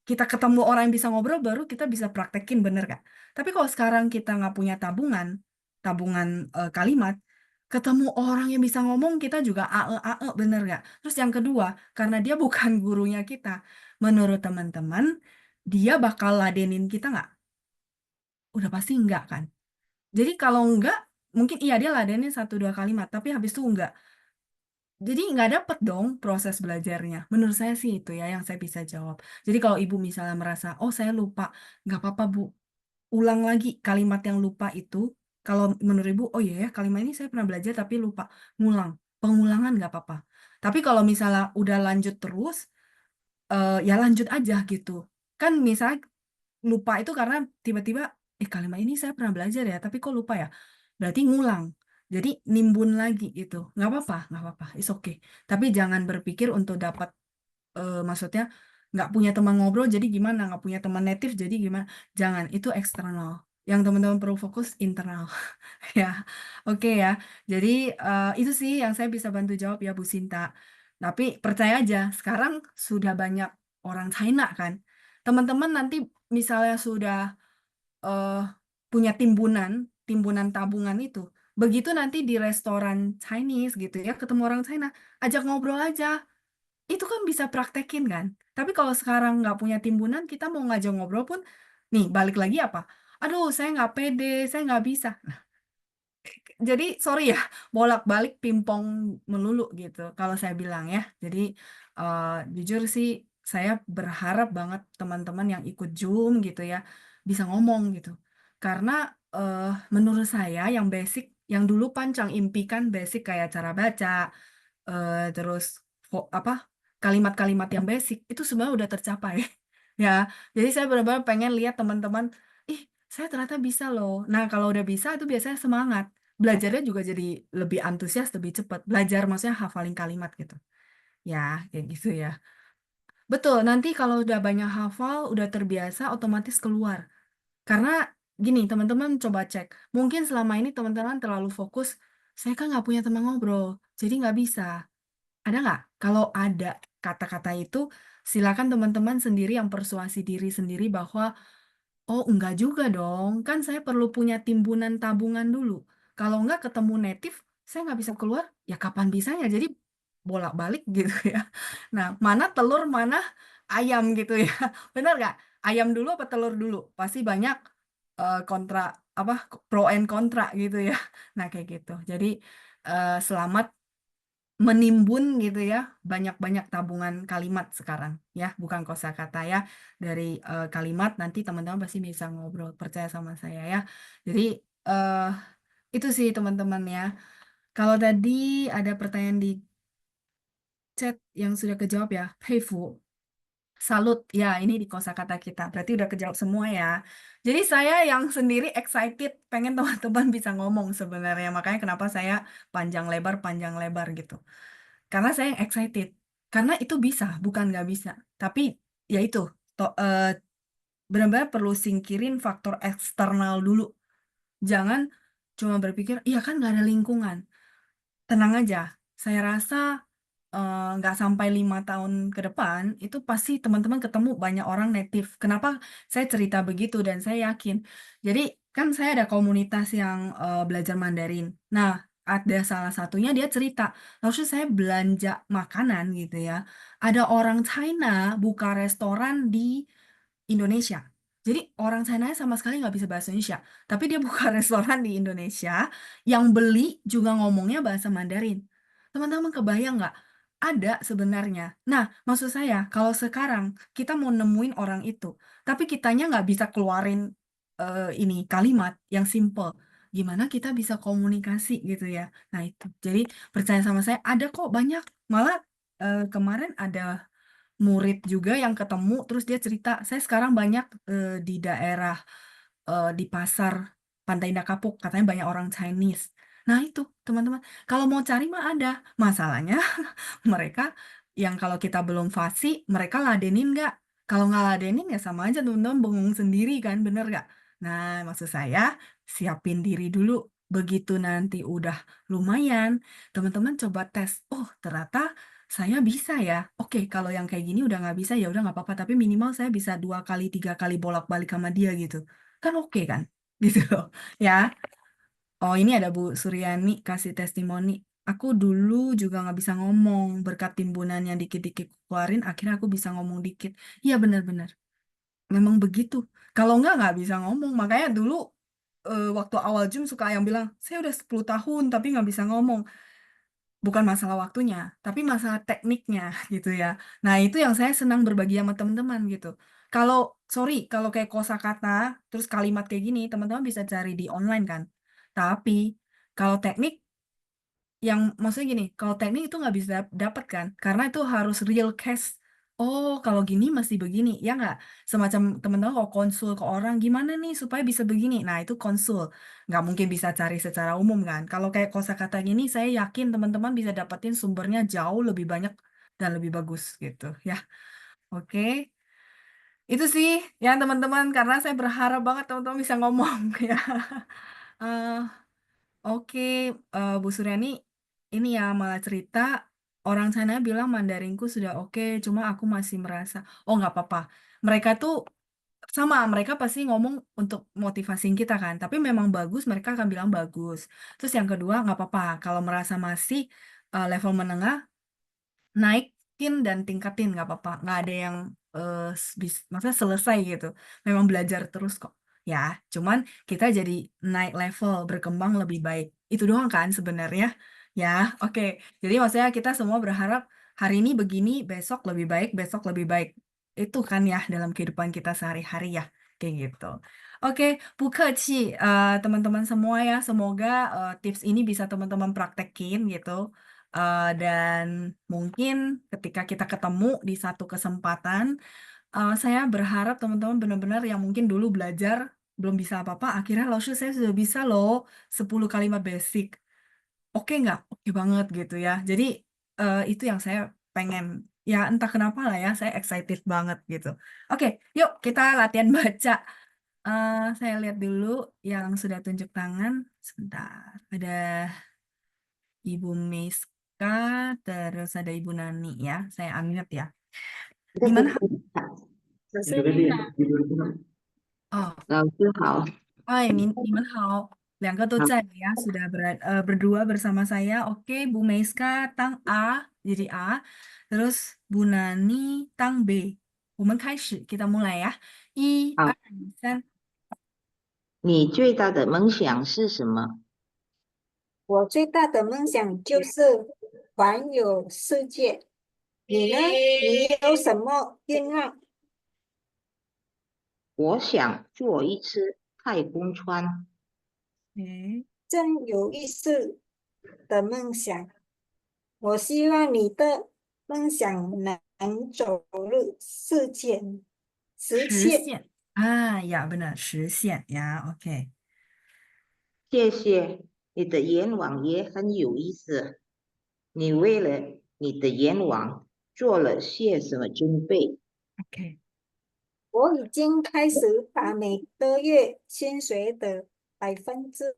S1: kita ketemu orang yang bisa ngobrol baru kita bisa praktekin bener gak? Tapi kalau sekarang kita nggak punya tabungan, tabungan kalimat, ketemu orang yang bisa ngomong kita juga ae bener gak? Terus yang kedua, karena dia bukan gurunya kita, menurut teman-teman dia bakal ladenin kita nggak? Udah pasti enggak kan? Jadi kalau enggak, mungkin iya dia ladenin satu dua kalimat, tapi habis itu enggak. Jadi nggak dapet dong proses belajarnya. Menurut saya sih itu ya yang saya bisa jawab. Jadi kalau ibu misalnya merasa, oh saya lupa, nggak apa-apa bu, ulang lagi kalimat yang lupa itu. Kalau menurut ibu, oh iya ya kalimat ini saya pernah belajar tapi lupa, ngulang. Pengulangan nggak apa-apa. Tapi kalau misalnya udah lanjut terus, ya lanjut aja gitu. Kan misalnya lupa itu karena tiba-tiba, kalimat ini saya pernah belajar ya, tapi kok lupa ya? Berarti ngulang. Jadi nimbun lagi gitu. Nggak apa-apa, it's okay. Tapi jangan berpikir untuk dapat, maksudnya nggak punya teman ngobrol jadi gimana, nggak punya teman native jadi gimana. Jangan, itu eksternal. Yang teman-teman perlu fokus internal. Ya, oke ya. Jadi itu sih yang saya bisa bantu jawab ya Bu Sinta. Tapi percaya aja, sekarang sudah banyak orang China kan. Teman-teman nanti misalnya sudah eh, punya timbunan, timbunan tabungan itu. Begitu nanti di restoran Chinese gitu ya, ketemu orang China, ajak ngobrol aja. Itu kan bisa praktekin kan. Tapi kalau sekarang nggak punya timbunan, kita mau ngajak ngobrol pun, nih balik lagi apa? Aduh, saya nggak pede, saya nggak bisa. Jadi sorry ya, bolak-balik pingpong melulu gitu kalau saya bilang ya. Jadi eh, jujur sih saya berharap banget teman-teman yang ikut Zoom gitu ya bisa ngomong gitu. Karena eh, menurut saya yang basic, yang dulu Pancang impikan basic kayak cara baca, terus apa kalimat-kalimat yang basic itu sebenarnya udah tercapai. Ya, jadi saya benar-benar pengen lihat teman-teman, ih saya ternyata bisa loh. Nah kalau udah bisa itu biasanya semangat belajarnya juga jadi lebih antusias, lebih cepat. Belajar maksudnya hafalin kalimat gitu. Ya, kayak gitu ya. Betul, nanti kalau udah banyak hafal, udah terbiasa, otomatis keluar. Karena gini, teman-teman coba cek. Mungkin selama ini teman-teman terlalu fokus, saya kan nggak punya teman ngobrol, jadi nggak bisa. Ada nggak? Kalau ada kata-kata itu, silakan teman-teman sendiri yang persuasi diri sendiri bahwa oh, enggak juga dong. Kan saya perlu punya timbunan tabungan dulu. Kalau enggak ketemu native, saya nggak bisa keluar. Ya kapan bisanya? Jadi bolak-balik gitu ya. Nah, mana telur, mana ayam gitu ya. Benar nggak? Ayam dulu apa telur dulu? Pasti banyak kontra apa pro and kontra gitu ya. Nah, kayak gitu. Jadi selamat menimbun gitu ya banyak-banyak tabungan kalimat sekarang ya bukan kosakata ya dari kalimat nanti teman-teman pasti bisa ngobrol percaya sama saya ya jadi eh itu sih teman-teman ya kalau tadi ada pertanyaan di chat yang sudah kejawab ya Heifu salut ya ini di kosakata kita berarti udah kejawab semua ya jadi saya yang sendiri excited pengen teman-teman bisa ngomong sebenarnya makanya kenapa saya panjang lebar gitu karena saya yang excited. Karena itu bisa, bukan nggak bisa. Tapi ya itu, benar-benar perlu singkirin faktor eksternal dulu. Jangan cuma berpikir, iya kan nggak ada lingkungan. Tenang aja, saya rasa nggak sampai 5 tahun ke depan, itu pasti teman-teman ketemu banyak orang native. Kenapa saya cerita begitu dan saya yakin. Jadi kan saya ada komunitas yang belajar Mandarin. Nah, ada salah satunya dia cerita, harusnya saya belanja makanan gitu ya. Ada orang China buka restoran di Indonesia. Jadi orang China sama sekali nggak bisa bahasa Indonesia, tapi dia buka restoran di Indonesia, yang beli juga ngomongnya bahasa Mandarin. Teman-teman kebayang nggak? Ada sebenarnya. Nah, maksud saya, kalau sekarang kita mau nemuin orang itu, tapi kitanya nggak bisa keluarin ini kalimat yang simple, gimana kita bisa komunikasi gitu ya? Nah itu. Jadi percaya sama saya, ada kok banyak. Malah kemarin ada murid juga yang ketemu, terus dia cerita, saya sekarang banyak di daerah di pasar Pantai Indah Kapuk, katanya banyak orang Chinese. Nah itu teman-teman, kalau mau cari mah ada. Masalahnya mereka yang kalau kita belum fasih, mereka ladenin nggak? Kalau nggak ladenin ya sama aja teman-teman bengong sendiri kan, bener nggak? Nah maksud saya siapin diri dulu. Begitu nanti udah lumayan, teman-teman coba tes. Oh ternyata saya bisa ya. Oke kalau yang kayak gini udah nggak bisa ya udah nggak apa-apa. Tapi minimal saya bisa 2 kali 3 kali bolak-balik sama dia gitu. Kan oke kan? Gitu loh. Ya. Oh, ini ada Bu Suryani kasih testimoni. Aku dulu juga nggak bisa ngomong berkat timbunan yang dikit-dikit keluarin, akhirnya aku bisa ngomong dikit. Iya benar-benar, memang begitu. Kalau nggak bisa ngomong. Makanya dulu waktu awal Zoom suka yang bilang, saya udah 10 tahun tapi nggak bisa ngomong. Bukan masalah waktunya, tapi masalah tekniknya gitu ya. Nah itu yang saya senang berbagi sama teman-teman gitu. Kalau, sorry, kalau kayak kosakata, terus kalimat kayak gini, teman-teman bisa cari di online kan. Tapi kalau teknik yang maksudnya gini, kalau teknik itu nggak bisa dapat kan, karena itu harus real case. Oh, kalau gini masih begini, ya nggak? Semacam teman-teman kalau konsul ke orang, gimana nih supaya bisa begini? Nah, itu konsul. Nggak mungkin bisa cari secara umum kan. Kalau kayak kosakata gini, saya yakin teman-teman bisa dapetin sumbernya jauh lebih banyak dan lebih bagus gitu ya. Oke, itu sih ya teman-teman, karena saya berharap banget teman-teman bisa ngomong ya. Eh, Oke, Bu Suryani, ini ya malah cerita orang sana bilang Mandarinku sudah oke, cuma aku masih merasa, oh nggak apa-apa. Mereka tuh sama, mereka pasti ngomong untuk motivasiin kita kan, tapi memang bagus, mereka akan bilang bagus. Terus yang kedua nggak apa-apa, kalau merasa masih level menengah, naikin dan tingkatin nggak apa-apa, nggak ada yang maksudnya selesai gitu, memang belajar terus kok ya, cuman kita jadi naik level, berkembang lebih baik, itu doang kan sebenarnya ya. Oke, jadi maksudnya kita semua berharap hari ini begini, besok lebih baik, besok lebih baik, itu kan ya dalam kehidupan kita sehari-hari ya, kayak gitu. Oke, Bu Keci, teman-teman semua ya, semoga tips ini bisa teman-teman praktekin gitu. Dan mungkin ketika kita ketemu di satu kesempatan, saya berharap teman-teman benar-benar yang mungkin dulu belajar belum bisa apa-apa, akhirnya langsung saya sudah bisa loh 10 kalimat basic. Oke nggak? Oke banget gitu ya. Jadi itu yang saya pengen. Ya entah kenapa lah ya, saya excited banget gitu. Oke, yuk kita latihan baca. Saya lihat dulu yang sudah tunjuk tangan. Sebentar, ada Ibu Miska, terus ada Ibu Nani ya. Saya unmute ya.
S2: 这是
S1: 你们好，哦，
S2: 老师好，
S1: 哎，你们好，2个都
S2: 好，
S1: 在ya, sudah berdua bersama saya. Oke, Bu Meiska tang A jadi A, terus Bu Nani tang B. 我们开始, kita mulai ya. 一二
S2: 好。
S1: 三，
S2: 你最大的梦想是什么？
S3: 我最大的梦想就是环游世界。你呢？你有什么愿望？
S2: 我想做一次太空船。
S1: 诶，
S3: 真有意思的梦想。我希望你的梦想能走入实现。
S1: 实现啊呀，benar 实现呀，OK。
S2: 谢谢，你的愿望也很有意思。你为了你的愿望做了些什么准备？OK，
S3: 我已经开始把每个月薪水的15%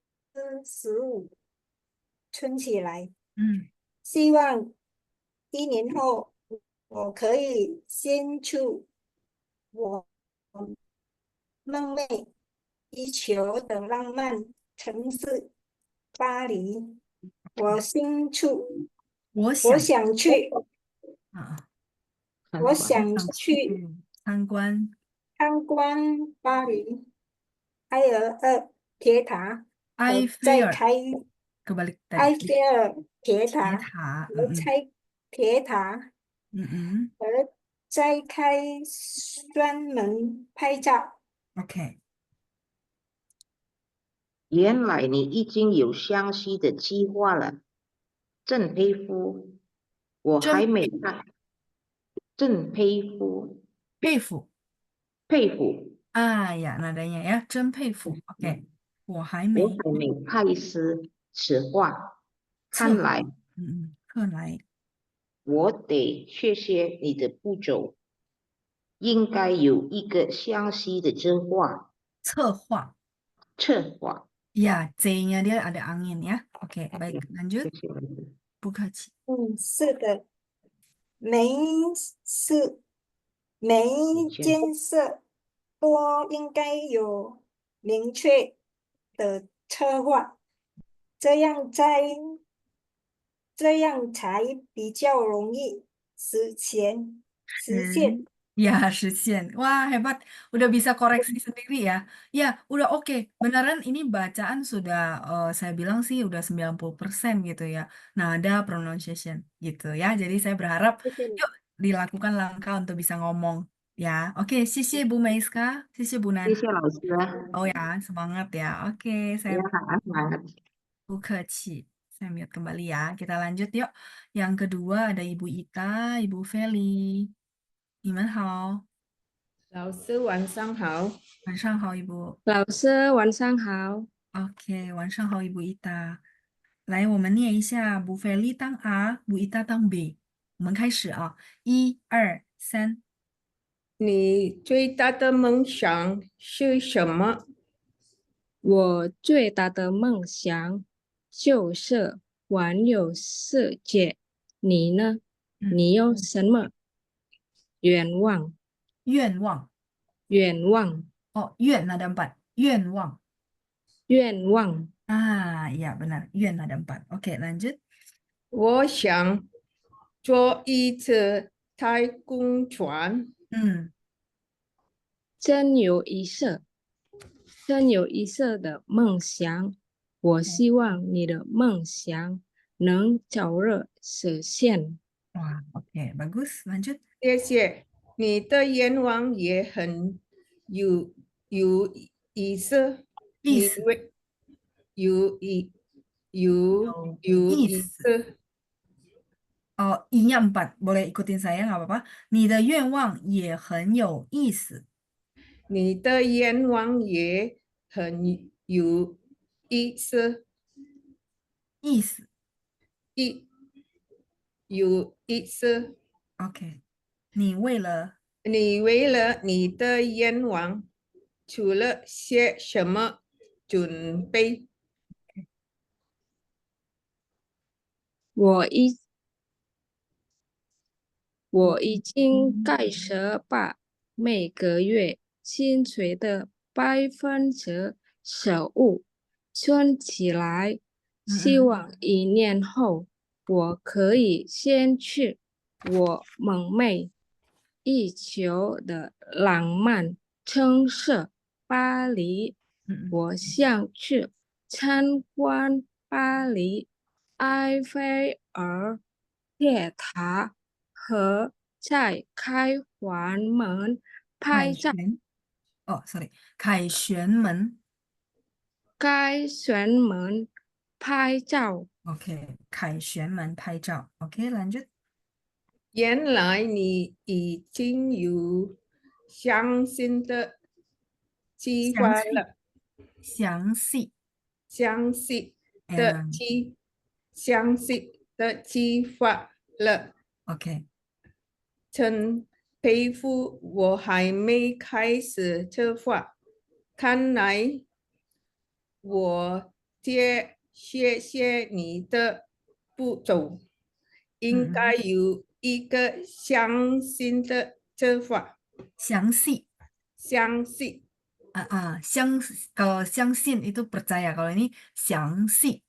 S3: 存起来，
S1: 嗯
S3: 希望1年后我可以先去我梦寐以求的浪漫城市巴黎。我新去，我
S1: 我想
S3: 想去，
S1: 啊，
S3: 我
S2: 参观。
S3: 想
S1: 想
S3: 去
S1: 去参观
S3: 参观巴黎埃尔铁塔
S1: 埃
S3: 和
S1: 菲尔
S3: 再开
S1: kebalik tadi
S3: 埃菲尔铁
S1: 铁
S3: 塔
S1: 塔，
S3: 和拆铁塔
S1: 嗯
S3: 和再开专门拍照。
S1: OK，
S2: 原来你已经有详细的计划了，真佩服。我
S1: 真
S2: 还没开，真佩服，
S1: 佩服。
S2: 佩服。
S1: Ah ya, nadanya ya, 真佩服。OK，我还
S2: 我
S1: 没
S2: 还没开始策划，看
S1: 策划。
S2: 来
S1: 看来
S2: 我得学学你的步骤，应该有一个详细的策划。
S1: 策划。
S2: 策划，Ya,
S1: C-nya dia ada angin ya. Oke, baik, lanjut.
S2: 谢谢。
S1: 不客气。
S3: 是的，每事每一件事都应该有明确的策划，这样在这样才比较容易实现。
S1: Ya, 实现. Wah, hebat. Udah bisa koreksi sendiri ya. Ya, udah oke. Beneran ini bacaan sudah, saya bilang sih udah 90% gitu ya. Nah, ada pronunciation gitu ya. Jadi saya berharap,
S3: 谢谢你，yuk
S1: dilakukan langkah untuk bisa ngomong. Ya, oke. 谢谢 Bu Meiska. 谢谢 Bu
S2: 谢谢
S1: Nan.
S2: 老师啊，Oh
S1: ya, semangat ya. Oke, saya
S2: 要好好。
S1: 不客气. Saya mute kembali ya. Kita lanjut yuk. Yang kedua ada Ibu Ita, Ibu Feli. 你们好。
S4: 老师晚上好，
S1: 晚上好，Ibu。
S4: 老师晚上好。
S1: OK，晚上好，Ibu Ita。来，我们念一下，Bu Feli 当 A，Bu Ita 当 B。我们开始啊，1、2、3。
S4: 你最大的梦想是什么？
S5: 我最大的梦想就是环游世界。你呢？你有什么愿望？
S1: 愿望
S5: 愿望？
S1: 哦，愿 ada 4，愿望
S5: 愿望？
S1: 啊，ya benar，愿 ada 4。OK，lanjut。
S4: 我想坐一次太空船。
S1: 嗯，
S5: 真有意思，真有意思的梦想。我希望你的梦想能早日实现。
S1: 哇，OK，bagus，lanjut。
S4: 谢谢，你的愿望也很有意思。
S1: 意思，
S4: 你为有意有意
S1: 意思。
S4: 思。
S1: 哦，i-nya 4，boleh ikutin saya nggak apa-apa。你的愿望也很有意思。
S4: 你的愿望也很有意思。
S1: 意思
S4: 有意思。
S1: ，OK。你为了
S4: 你为了你的愿望，做了些什么准备？
S5: 我已经开始把每个月薪水的15%存起来，希望1年后我可以先去我梦寐以求的浪漫城市巴黎。我想去参观巴黎埃菲尔铁塔和在开环门拍照。
S1: 哦，sorry，凯旋门。
S5: 开旋门拍照。
S1: OK，凯旋门拍照。OK，lanjut。
S4: 原来你已经有相信的计划了，
S1: 详细。
S4: 相信的
S1: 嗯
S4: 计，相信的计划了。
S1: ，OK。
S4: 真佩服，我还没开始策划，看来我得学学你的步骤，应该有一个详细的策划。
S1: 详细。
S4: 详细。
S1: kalau 相信 itu percaya, kalau ini 详细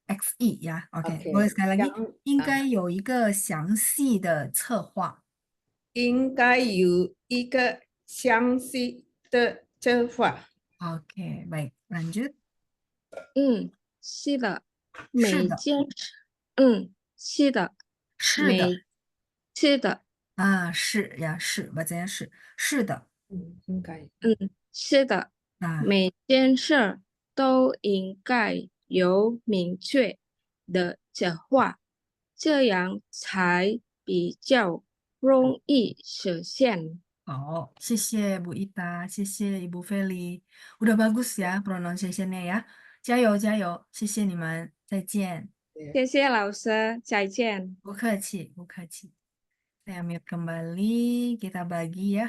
S1: XE ya. OK， boleh sekali lagi，应该有一个详细的策划。
S4: 应该有一个详细的策划。
S1: OK， baik， lanjut。
S5: 是的，
S1: 是的。
S5: 是的，
S1: 是的。
S5: 是的，
S1: 是呀，是bacanya是的。
S4: 应该。
S5: 是的，每件事都应该有明确的计划，这样才比较容易实现。
S1: Oh, 谢谢 Bu Ita, 谢谢 Ibu Feli. Udah bagus ya pronunciation-nya ya. 加油加油，谢谢你们，再见。
S5: 谢谢老师，再见。
S1: 不客气，不客气。Saya mute kembali, kita bagi ya.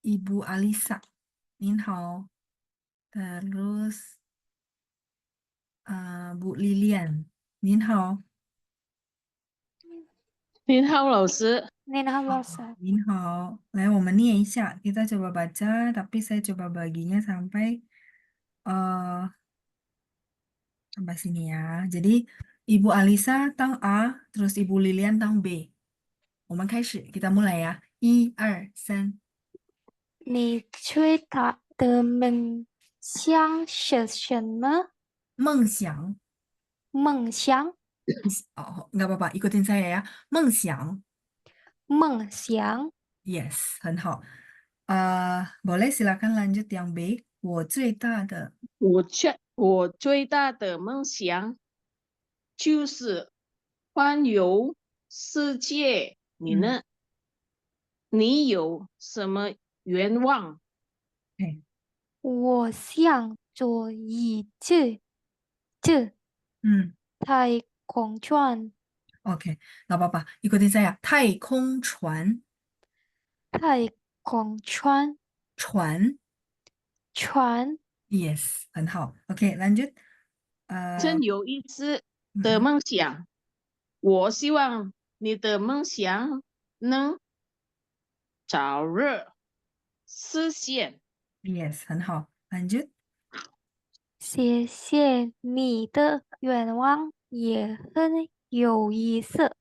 S1: Ibu Alisa, Nin hao. Terus Bu Lilian, Nin hao.
S6: 您好，老师。
S3: 您好，老师。
S1: Nin hao. Nah, 我们念一下. Kita coba baca, tapi saya coba baginya sampai sampai sini ya. Jadi Ibu Alisa tang A, terus Ibu Lilian tang B. 我们开始, kita mulai ya. 1、2、3。
S3: 你最大的梦想是什么？
S1: 梦想。
S3: 梦想，
S1: Oh, nggak apa-apa, ikutin saya ya. 梦想。
S3: 梦想，
S1: Yes, 很好。boleh silakan lanjut yang B. 我最大的
S6: 我最大的梦想就是环游世界。你呢？你有什么愿望？
S3: 我想做一只太空船。
S1: Oke, nggak apa-apa. Ikutin saya. 太空船。
S3: 太空船，
S1: 船。
S6: 船。
S1: Yes, 很好。Oke, lanjut.
S6: 真有意思的梦想。我希望你的梦想能早日实现。
S1: Yes, 很好。lanjut.
S3: 谢谢你的愿望也很有意思。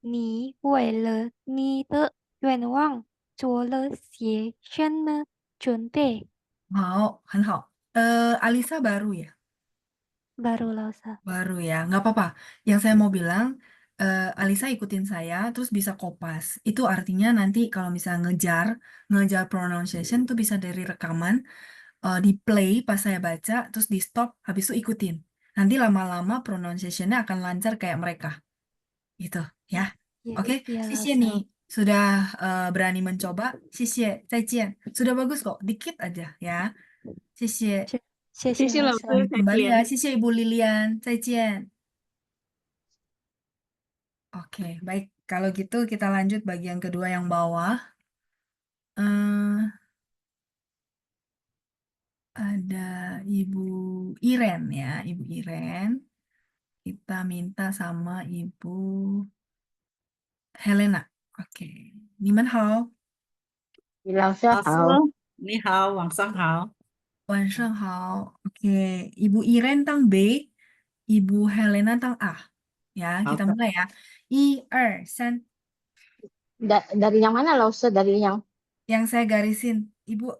S3: 你为了你的愿望做了些什么准备？
S1: 好，很好。Alisa baru ya?
S3: Baru老师。
S1: Baru ya, nggak apa-apa. Yang saya mau bilang, Alisa ikutin saya, terus bisa kopas. Itu artinya nanti kalau misalnya ngejar pronunciation tuh bisa dari rekaman, di play pas saya baca, terus di stop, habis itu ikutin. Nanti lama-lama pronunciation-nya akan lancar kayak mereka. Gitu ya. Oke,
S3: 也老
S1: 谢谢
S3: 师。
S1: nih sudah berani mencoba. 谢谢，再见. Sudah bagus kok, dikit aja ya. 谢谢。
S3: 谢
S6: 谢谢老师，
S3: 谢老师。
S6: 再
S1: Kembali ya,
S6: 见。
S1: 谢谢Ibu Lilian. 再见. Oke, baik. Kalau gitu kita lanjut bagian kedua yang bawah. Ada Ibu Iren ya, Ibu Iren. Kita minta sama Ibu Helena. Oke, 你们好。
S2: 老师
S7: 老师，
S2: 好。
S7: 你好，晚上好。
S1: 晚上好. Oke, Ibu Iren tang B, Ibu Helena tang A. Ya, kita mulai ya. 1、2、3.
S2: Dari yang mana, Laus? Dari yang
S1: Yang saya garisin, Ibu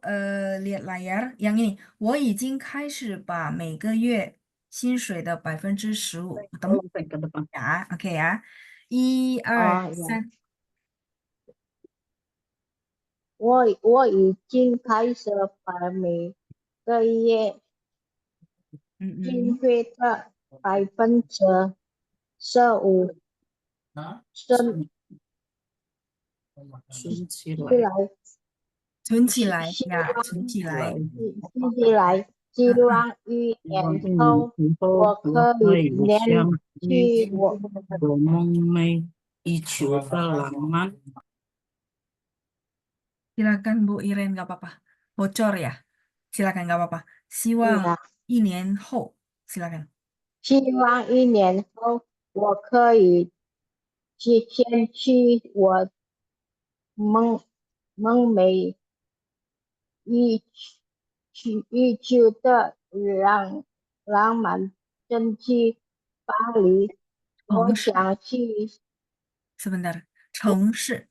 S1: lihat layar. Yang ini, 我已经开始把每个月薪水的15%. Ketemu
S7: ke depan.
S1: ya? Oke ya. 1、2、
S2: 哦，有。
S1: 3.
S2: 我已经开始把每个月薪水的15%升
S7: 存起
S2: 起
S7: 来，
S2: 来，
S1: 存起来呀，存起来。
S2: 存起来。希望1年后我可以连续
S7: 我梦寐以求的浪漫。
S1: Silakan Bu Iren, nggak apa-apa. Bocor ya? Silakan, nggak apa-apa. 希望1年后, silakan.
S2: 希望1年后我可以先去我梦寐以求的浪漫城市巴黎。我想去
S1: Sebentar. 城市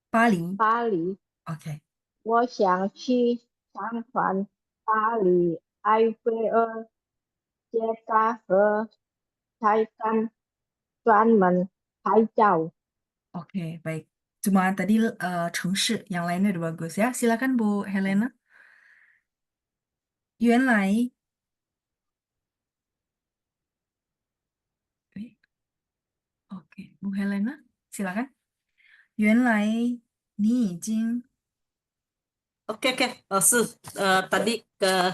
S1: 巴黎。Oke.
S2: 我想去参观巴黎埃菲尔铁塔和泰坦专门拍照。
S1: Oke, baik. Cuma tadi 城市, yang lainnya udah bagus ya. Silakan Bu Helena. 原来 Oke, Bu Helena, silakan. 原来你已经
S7: Oke, oke. Oh, tadi ke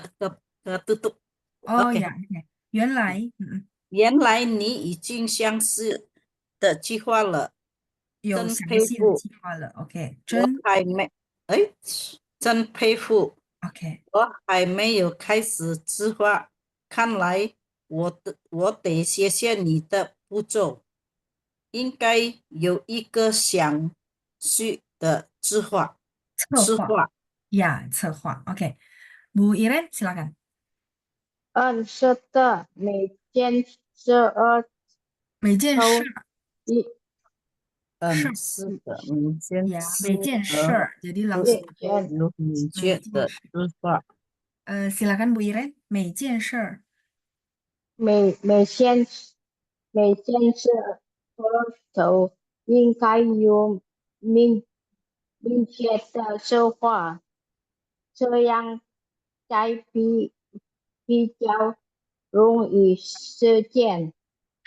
S7: tutup.
S1: 哦
S7: Oke.
S1: 呀，OK，原来
S7: 原来你已经相似的计划了，
S1: 有
S7: 真
S1: 详细的
S7: 佩服。
S1: 计划了，OK，
S7: 我还没，哎，真佩服。
S1: OK，
S7: 我还没有开始计划，看来我得谢谢你的步骤，应该有一个详细的计划。
S1: 策划呀，策划，OK，Bu Iren silakan。
S2: 是的，
S1: 每件事
S2: 都
S1: 儿
S2: 一
S1: 事儿
S7: 是的，每件
S1: 呀，
S7: 事
S1: 每件事儿，jadi
S2: 每
S1: langsung
S2: 件
S7: 有明
S1: 每
S7: 确的
S1: 件事。
S7: 计划。
S1: silakan Bu Iren，每件事儿
S2: 每每件每件事都应该有明确的计划，这样才比较容易
S1: 实现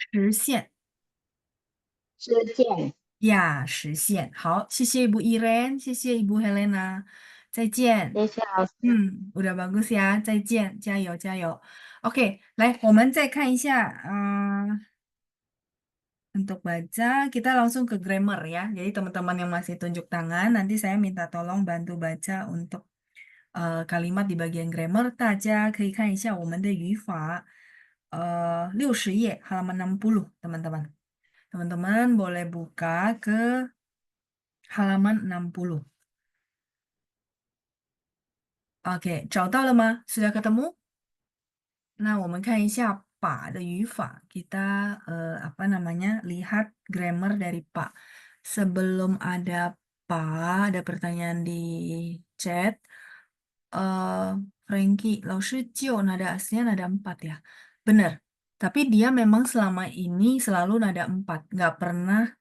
S2: 实践。
S1: 呀，实现。好，谢谢 Ibu Iren，谢谢 Ibu Helena，再见。
S2: 谢谢老师。
S1: udah bagus ya，再见，加油加油。OK，来，我们再看一下，untuk baca, kita langsung ke grammar ya. Jadi teman-teman yang masih tunjuk tangan, nanti saya minta tolong bantu baca untuk kalimat di bagian grammar. 大家可以看一下我们的语法，60页 halaman 60, teman-teman. Teman-teman boleh buka ke halaman 60. Oke, 找到了吗? Sudah ketemu? Nah, 我们看一下把的语法. Kita apa namanya? Lihat grammar dari pak. Sebelum ada pak, ada pertanyaan di chat. Frankie, 老师就 nada aslinya nada 4 ya. Benar. Tapi dia memang selama ini selalu nada 4. Nggak pernah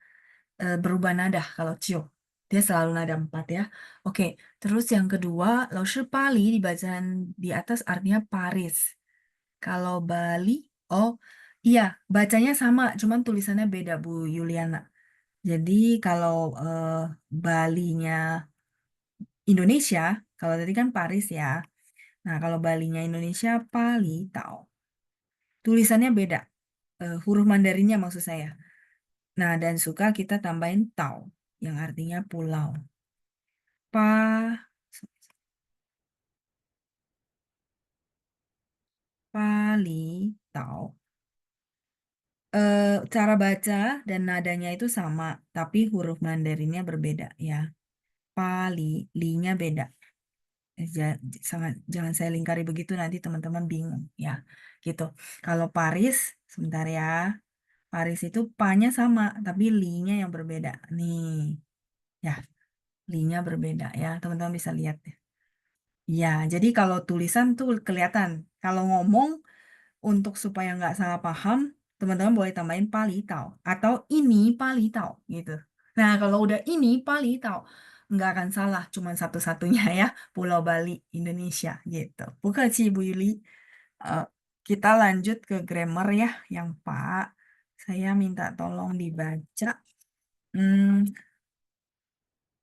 S1: berubah nada kalau cio. Dia selalu nada 4 ya. Oke, terus yang kedua, 老师 Pali di bacaan di atas artinya Paris. Kalau Bali, oh iya, bacanya sama, cuman tulisannya beda Bu Yuliana. Jadi kalau Balinya Indonesia, kalau tadi kan Paris ya. Nah, kalau Balinya Indonesia, Pali Tau. Tulisannya beda, huruf Mandarinnya maksud saya. Nah, dan suka kita tambahin Tau, yang artinya pulau. Pa, Pali Tau. Cara baca dan nadanya itu sama, tapi huruf Mandarinnya berbeda ya. Pali, li-nya beda. Jangan saya lingkari begitu nanti teman-teman bingung ya. Gitu. Kalau Paris, sebentar ya. Paris itu pa-nya sama, tapi li-nya yang berbeda. Nih. Ya, li-nya berbeda ya. Teman-teman bisa lihat ya. Ya, jadi kalau tulisan tuh kelihatan. Kalau ngomong untuk supaya nggak salah paham, teman-teman boleh tambahin palitau atau ini palitau gitu. Nah, kalau udah ini palitau, nggak akan salah, cuma satu-satunya ya, Pulau Bali, Indonesia gitu. Bukan sih Bu Yuli. Eh, kita lanjut ke grammar ya, yang Pak. Saya minta tolong dibaca.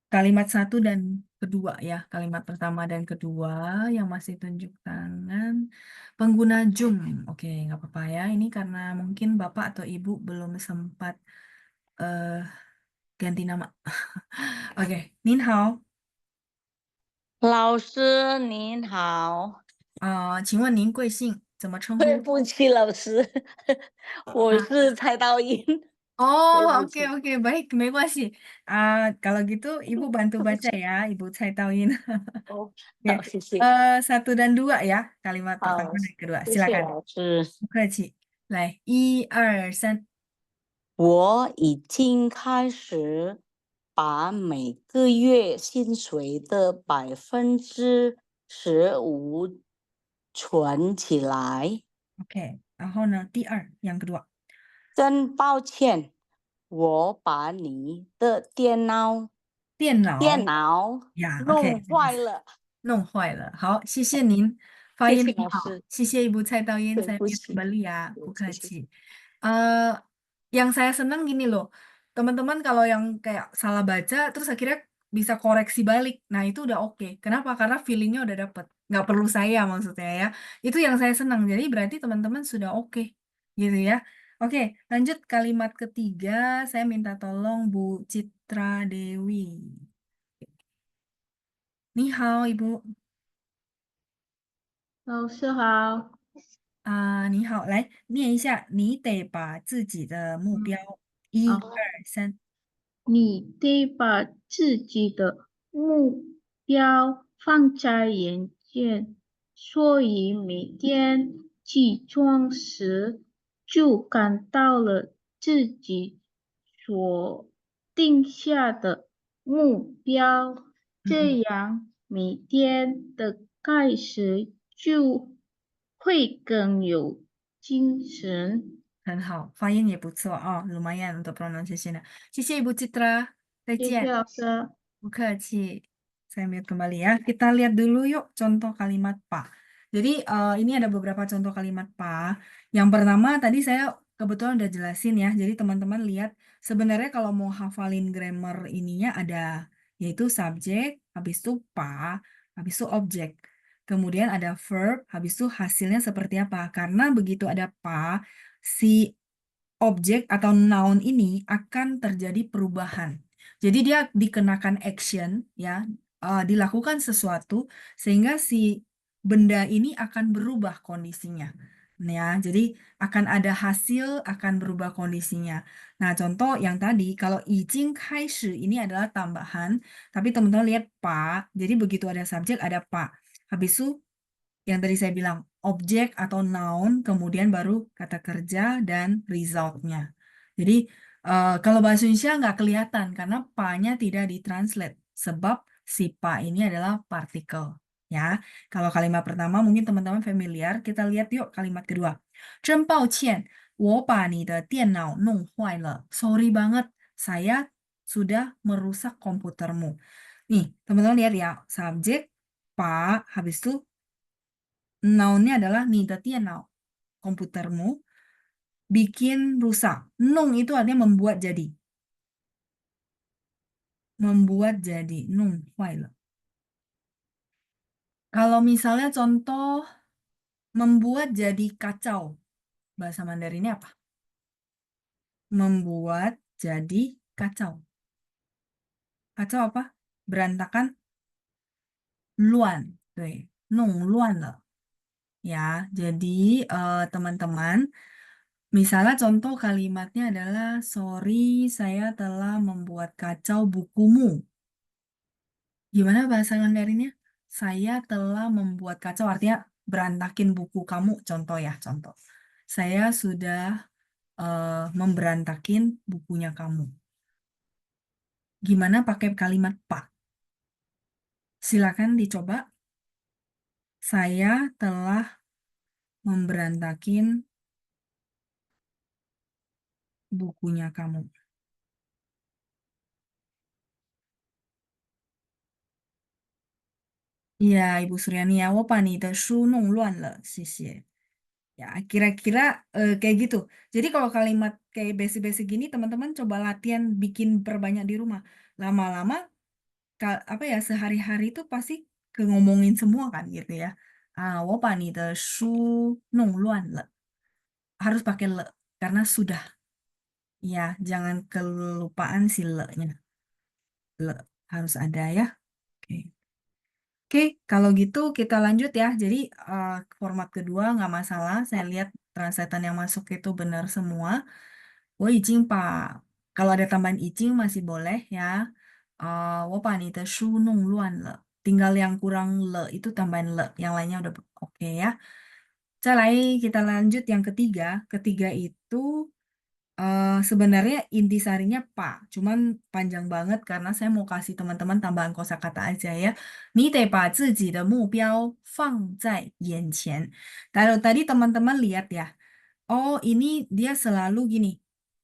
S1: Kalimat satu dan kedua ya, kalimat pertama dan kedua yang masih tunjuk tangan. Pengguna Zoom, oke nggak apa-apa ya. Ini karena mungkin Bapak atau Ibu belum sempat eh, ganti nama. Oke, Nin Hao.
S8: 老师您好，
S1: 请问您贵姓？怎么称呼？
S8: 对不起，老师，我是蔡道英，对
S1: Oh,
S8: 不
S1: oke
S8: 起。
S1: oke baik, 没关系. Kalau gitu Ibu bantu baca ya, Ibu Cai Tauin.
S8: 哦，Oke, 好，谢谢。
S1: satu dan dua ya, kalimat
S8: 好，
S1: pertama dan kedua.
S8: 谢谢
S1: Silakan.
S8: 老师。
S1: 不客气。来，一二三，
S8: 我已经开始把每个月薪水的15%存起来。
S1: OK，然后呢，第二，yang kedua，
S8: 真抱歉，我把你的电脑
S1: 电脑呀，OK，
S8: 弄坏了，
S1: 弄坏了。好，谢谢您，发
S8: 谢谢
S1: 音很好，
S8: 老师，
S1: 谢谢一部菜刀音
S8: 对
S1: 在面
S8: 不起，
S1: 伯利亚，不
S8: 谢谢。
S1: 客气。呃， Yang saya senang gini loh, teman-teman kalau yang kayak salah baca terus akhirnya bisa koreksi balik. Nah, itu udah oke. Kenapa? Karena feelingnya udah dapet. Nggak perlu saya maksudnya ya. Itu yang saya senang. Jadi berarti teman-teman sudah oke gitu ya. Oke, lanjut kalimat ketiga. Saya minta tolong Bu Citra Dewi. Ni hao, Ibu.
S6: 老师好，
S1: 你好，来念一下，你得把自己的目标，一
S6: 好，
S1: 二三，
S6: 你得把自己的目标放在眼前，所以每天起床时就感到了自己所定下的目标，这样每天的开始就会更有精神。
S1: 很好，发音也不错啊，lumayan untuk pronunciation-nya. 谢谢 Ibu Citra，再
S6: 谢谢
S1: 见。
S6: 老师。
S1: 不客气. Saya mute kembali ya. Kita lihat dulu yuk contoh kalimat pa. Jadi ini ada beberapa contoh kalimat pa. Yang pertama tadi saya kebetulan udah jelasin ya. Jadi teman-teman lihat sebenarnya kalau mau hafalin grammar ininya ada yaitu subjek, habis itu pa, habis itu objek. Kemudian ada verb, habis itu hasilnya seperti apa. Karena begitu ada pa, si objek atau noun ini akan terjadi perubahan. Jadi dia dikenakan action ya, dilakukan sesuatu sehingga si benda ini akan berubah kondisinya. Ya, jadi akan ada hasil, akan berubah kondisinya. Nah, contoh yang tadi kalau 已经开始 ini adalah tambahan, tapi teman-teman lihat pak, jadi begitu ada subjek ada pak. Habis itu yang tadi saya bilang objek atau noun, kemudian baru kata kerja dan result-nya. Jadi kalau bahasa Indonesia nggak kelihatan karena pa-nya tidak ditranslate sebab si pa ini adalah partikel. Ya, kalau kalimat pertama mungkin teman-teman familiar, kita lihat yuk kalimat kedua. 真抱歉，我把你的电脑弄坏了. Sorry banget, saya sudah merusak komputermu. Nih, teman-teman lihat ya, subjek, pa, habis itu noun-nya adalah 你的电脑, komputermu, bikin rusak. Nung itu artinya membuat jadi. Membuat jadi. Nung,坏了. Kalau misalnya contoh membuat jadi kacau. Bahasa Mandarinnya apa? Membuat jadi kacau. Kacau apa? Berantakan. Luan. Tuh, nung luan le. Ya, jadi teman-teman, misalnya contoh kalimatnya adalah, sorry saya telah membuat kacau bukumu. Gimana bahasa Mandarinnya? Saya telah membuat kacau, artinya berantakin buku kamu, contoh ya, contoh. Saya sudah memberantakin bukunya kamu. Gimana pakai kalimat pak? Silakan dicoba. Saya telah memberantakin bukunya kamu. Iya, Ibu Suryani ya, 我把你的书弄乱了，谢谢. Ya, kira-kira kayak gitu. Jadi kalau kalimat kayak basic-basic gini, teman-teman coba latihan bikin perbanyak di rumah. Lama-lama, apa ya, sehari-hari itu pasti ngomongin semua kan gitu ya. 我把你的书弄乱了. Harus pakai le, karena sudah. Ya, jangan kelupaan si le-nya. Le, harus ada ya. Oke. Oke, kalau gitu kita lanjut ya. Jadi format kedua nggak masalah. Saya lihat translatean yang masuk itu benar semua. 我已经把 kalau ada tambahan 已经 masih boleh ya. 我把你的书弄乱了. Tinggal yang kurang le itu tambahan le. Yang lainnya udah oke ya. 再来 kita lanjut yang ketiga. Ketiga itu sebenarnya intisarinya pak, cuman panjang banget karena saya mau kasih teman-teman tambahan kosakata aja ya. 你得把自己的目标放在眼前. Kalau tadi teman-teman lihat ya, oh ini dia selalu gini,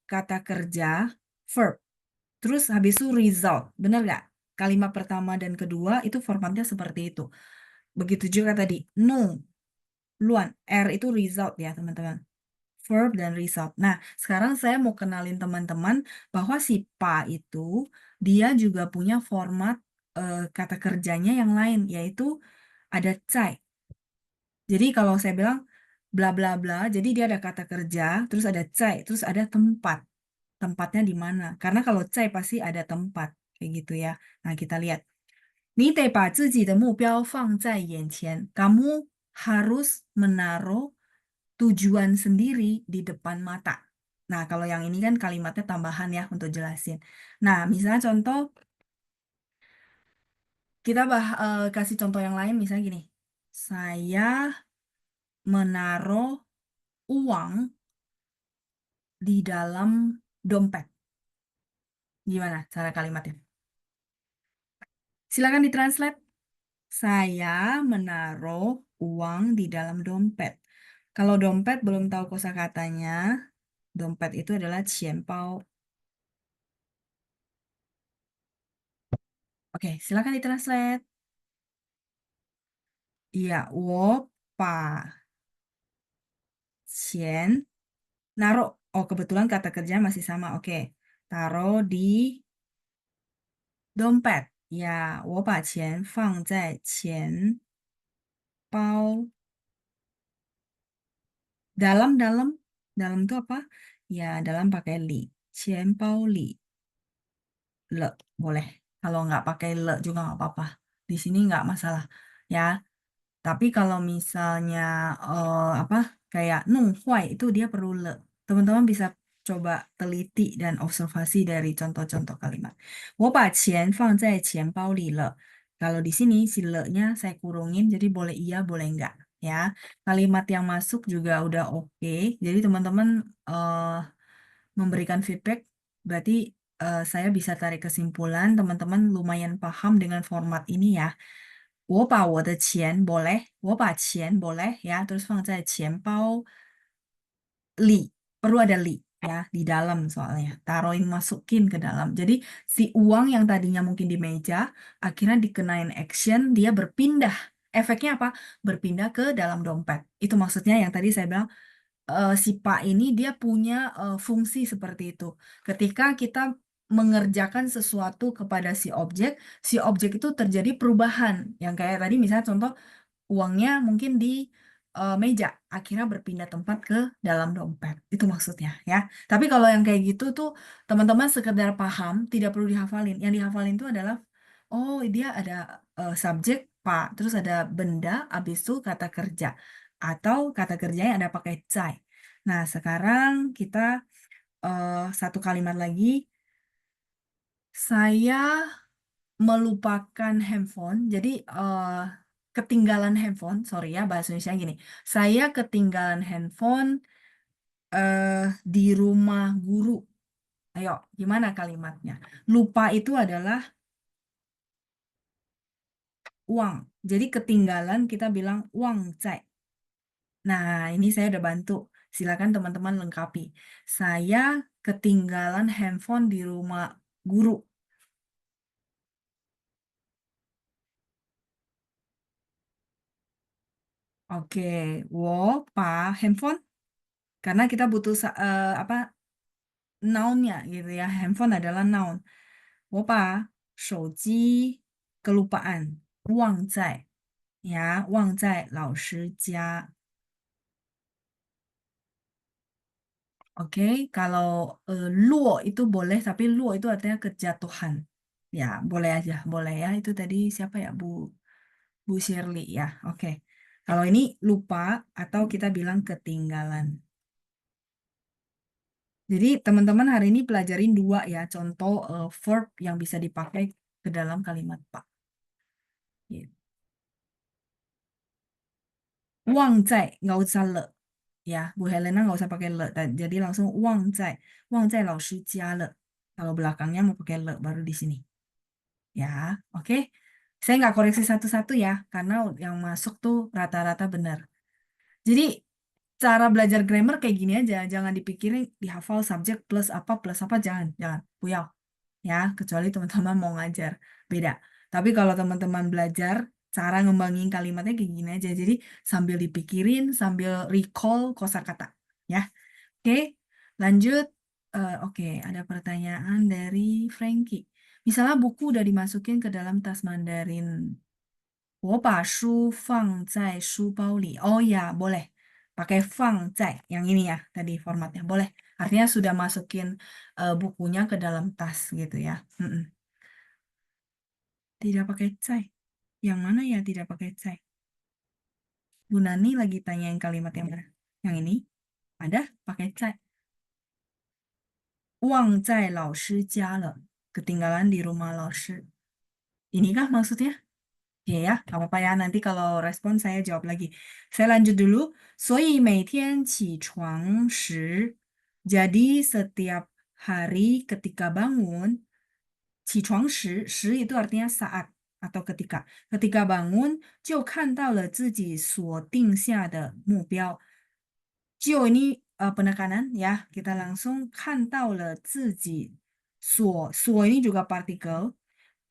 S1: kata kerja, verb, terus habis itu result, bener nggak? Kalimat pertama dan kedua itu formatnya seperti itu. Begitu juga tadi, no, luan, R itu result ya teman-teman. verb, dan result. Nah, sekarang saya mau kenalin teman-teman bahwa si pa itu dia juga punya format kata kerjanya yang lain, yaitu ada cai. Jadi kalau saya bilang bla bla bla, jadi dia ada kata kerja, terus ada cai, terus ada tempat. Tempatnya di mana? Karena kalau cai pasti ada tempat, kayak gitu ya. Nah, kita lihat. 你得把自己的目标放在眼前. Kamu harus menaruh tujuan sendiri di depan mata. Nah, kalau yang ini kan kalimatnya tambahan ya untuk jelasin. Nah, misalnya contoh, kita kasih contoh yang lain, misalnya gini. Saya menaruh uang di dalam dompet. Gimana cara kalimatnya? Silakan ditranslate. Saya menaruh uang di dalam dompet. Kalau dompet belum tahu kosakatanya, dompet itu adalah qianbao. Oke, silakan ditranslate. Iya, 我把钱 naruh. Oh, kebetulan kata kerja masih sama. Oke, taruh di dompet. Ya, 我把钱放在钱包 dalam itu apa? Ya, dalam pakai li. 钱包里 le boleh. Kalau nggak pakai le juga nggak apa-apa. Di sini nggak masalah. Ya, tapi kalau misalnya apa kayak nung huai itu dia perlu le. Teman-teman bisa coba teliti dan observasi dari contoh-contoh kalimat. 我把钱放在钱包里了. Kalau di sini si le-nya saya kurungin jadi boleh iya boleh enggak ya. Kalimat yang masuk juga udah oke. Jadi teman-teman memberikan feedback berarti saya bisa tarik kesimpulan teman-teman lumayan paham dengan format ini ya. 我把我的钱 boleh, 我把钱 boleh ya, terus 放在钱包里 perlu ada li ya di dalam soalnya taruhin masukin ke dalam. Jadi si uang yang tadinya mungkin di meja akhirnya dikenain action dia berpindah. Efeknya apa? Berpindah ke dalam dompet. Itu maksudnya yang tadi saya bilang si Pak ini dia punya fungsi seperti itu. Ketika kita mengerjakan sesuatu kepada si objek itu terjadi perubahan. Yang kayak tadi misalnya contoh uangnya mungkin di meja, akhirnya berpindah tempat ke dalam dompet. Itu maksudnya ya. Tapi kalau yang kayak gitu tuh teman-teman sekedar paham, tidak perlu dihafalin. Yang dihafalin itu adalah oh dia ada subjek Pak, terus ada benda, habis itu kata kerja. Atau kata kerjanya ada pakai cai. Nah, sekarang kita satu kalimat lagi. Saya melupakan handphone. Jadi ketinggalan handphone. Sorry ya bahasa Indonesia gini. Saya ketinggalan handphone di rumah guru. Ayo, gimana kalimatnya? Lupa itu adalah uang. Jadi ketinggalan kita bilang uang cai. Nah, ini saya udah bantu. Silakan teman-teman lengkapi. Saya ketinggalan handphone di rumah guru. Oke, 我把 handphone karena kita butuh apa noun-nya gitu ya. Handphone adalah noun. 我把手机 kelupaan 忘在 ya 忘在老师家. Oke, kalau luo itu boleh, tapi luo itu artinya kejatuhan. Ya, boleh aja, boleh ya. Itu tadi siapa ya, Bu Shirley ya. Oke. Kalau ini lupa atau kita bilang ketinggalan. Jadi teman-teman hari ini pelajarin dua ya contoh verb yang bisa dipakai ke dalam kalimat Pak. Gitu. Wang zai nggak usah le ya Bu Helena nggak usah pakai le jadi langsung wang zai lao shi jia le. Kalau belakangnya mau pakai le baru di sini ya oke. Saya nggak koreksi satu-satu ya karena yang masuk tuh rata-rata benar. Jadi cara belajar grammar kayak gini aja, jangan dipikirin dihafal subjek plus apa, jangan, puyau. Ya, kecuali teman-teman mau ngajar, beda. Tapi kalau teman-teman belajar, cara ngembangin kalimatnya kayak gini aja. Jadi sambil dipikirin, sambil recall kosakata, ya. Oke, lanjut. Oke, ada pertanyaan dari Frankie. Misalnya buku udah dimasukin ke dalam tas Mandarin. 我把书放在书包里. Oh ya, boleh. Pakai 放在. Yang ini ya, tadi formatnya. Boleh. Artinya sudah masukin bukunya ke dalam tas gitu ya. Tidak pakai 在. Yang mana ya tidak pakai 在? Bu Nani lagi tanyain kalimat yang mana? Yang ini? Ada pakai 在. 忘在老师家了. Ketinggalan di rumah 老师. Inikah maksudnya? Ya, nggak apa-apa ya. Nanti kalau respon saya jawab lagi. Saya lanjut dulu. 所以每天起床时, jadi setiap hari ketika bangun, 起床时, 时 itu artinya saat atau ketika. Ketika bangun, 就看到了自己所定下的目标。就 ini penekanan ya, kita langsung 看到了自己所 ini juga partikel,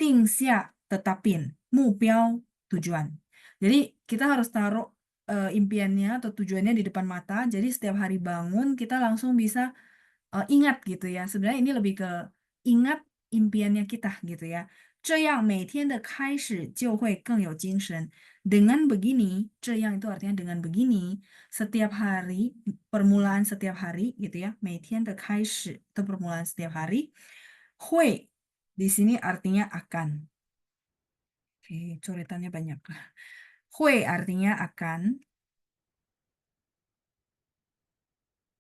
S1: 定下 tetapin, 目标 tujuan. Jadi kita harus taruh impiannya atau tujuannya di depan mata. Jadi setiap hari bangun kita langsung bisa ingat gitu ya. Sebenarnya ini lebih ke ingat impiannya kita gitu ya. 这样每天的开始就会更有精神。Dengan begini, 这样 itu artinya dengan begini, setiap hari, permulaan setiap hari gitu ya. 每天的开始 itu permulaan setiap hari. 会 di sini artinya akan. Oke, coretannya banyak. 会 artinya akan.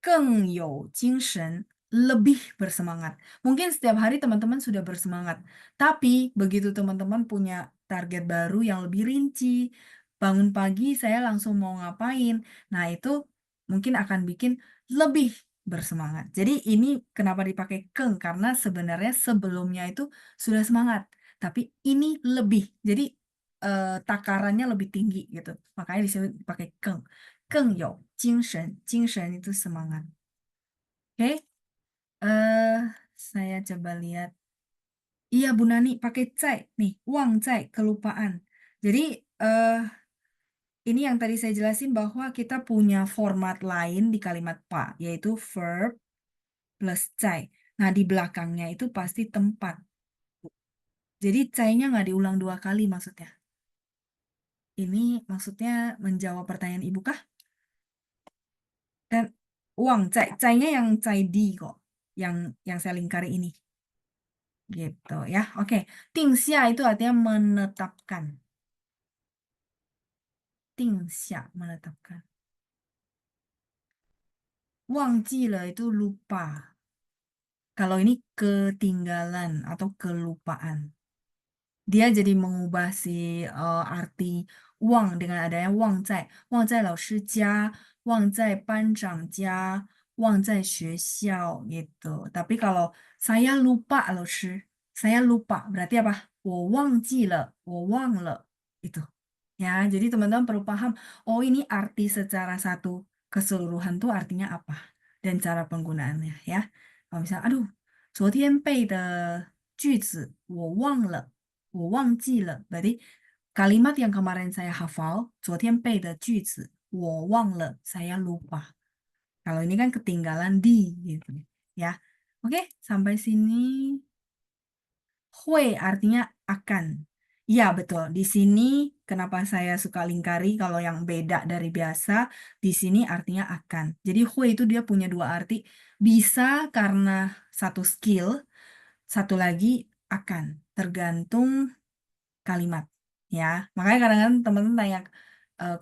S1: 更有精神, lebih bersemangat. Mungkin setiap hari teman-teman sudah bersemangat, tapi begitu teman-teman punya target baru yang lebih rinci, bangun pagi saya langsung mau ngapain, nah itu mungkin akan bikin lebih bersemangat. Jadi ini kenapa dipakai keng, karena sebenarnya sebelumnya itu sudah semangat, tapi ini lebih, jadi takarannya lebih tinggi gitu, makanya disebut pakai keng. 更有精神, 精神 itu semangat. Oke, saya coba lihat. Iya Bu Nani pakai 在 nih, 忘在 kelupaan. Jadi ini yang tadi saya jelasin bahwa kita punya format lain di kalimat pa, yaitu verb plus 在. Nah di belakangnya itu pasti tempat. Jadi 在-nya nggak diulang 2 kali maksudnya. Ini maksudnya menjawab pertanyaan Ibu kah? Dan uang 在nya yang 在di kok, yang saya lingkari ini. Gitu ya. Oke, 定下 itu artinya menetapkan. 定下 menetapkan. 忘记了 itu lupa. Kalau ini ketinggalan atau kelupaan. Dia jadi mengubah si arti uang dengan adanya 忘在老师家, 忘在班长家, 忘在学校 gitu. Tapi kalau saya lupa 老师, saya lupa berarti apa? 我忘记了, 我忘了 itu. Ya, jadi teman-teman perlu paham, oh ini arti secara satu keseluruhan tuh artinya apa dan cara penggunaannya ya. Kalau misalnya, aduh, 昨天背的句子我忘了。我忘记了. Berarti kalimat yang kemarin saya hafal, 昨天背的句子我忘了, saya lupa. Kalau ini kan ketinggalan di gitu ya. Oke, sampai sini. 会 artinya akan. Ya, betul. Di sini kenapa saya suka lingkari kalau yang beda dari biasa, di sini artinya akan. Jadi 会 itu dia punya 2 arti. Bisa karena satu skill, satu lagi akan. Tergantung kalimat ya. Makanya kadang-kadang teman-teman tanya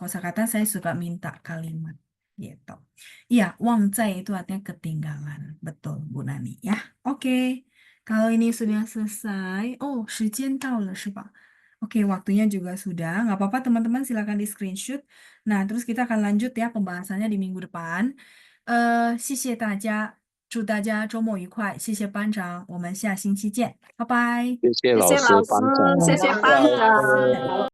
S1: kosakata, saya suka minta kalimat gitu. Iya, 忘在 itu artinya ketinggalan. Betul, Bu Nani ya. Oke. Kalau ini sudah selesai, oh, 时间到了是吧? Oke, waktunya juga sudah. Nggak apa-apa teman-teman, silakan di screenshot. Nah, terus kita akan lanjut ya pembahasannya di minggu depan. 谢谢大家，祝大家周末愉快。谢谢班长，我们下星期见，拜拜。
S9: 谢谢老师、
S2: 谢谢老师，
S9: 班长。
S2: 谢谢班长。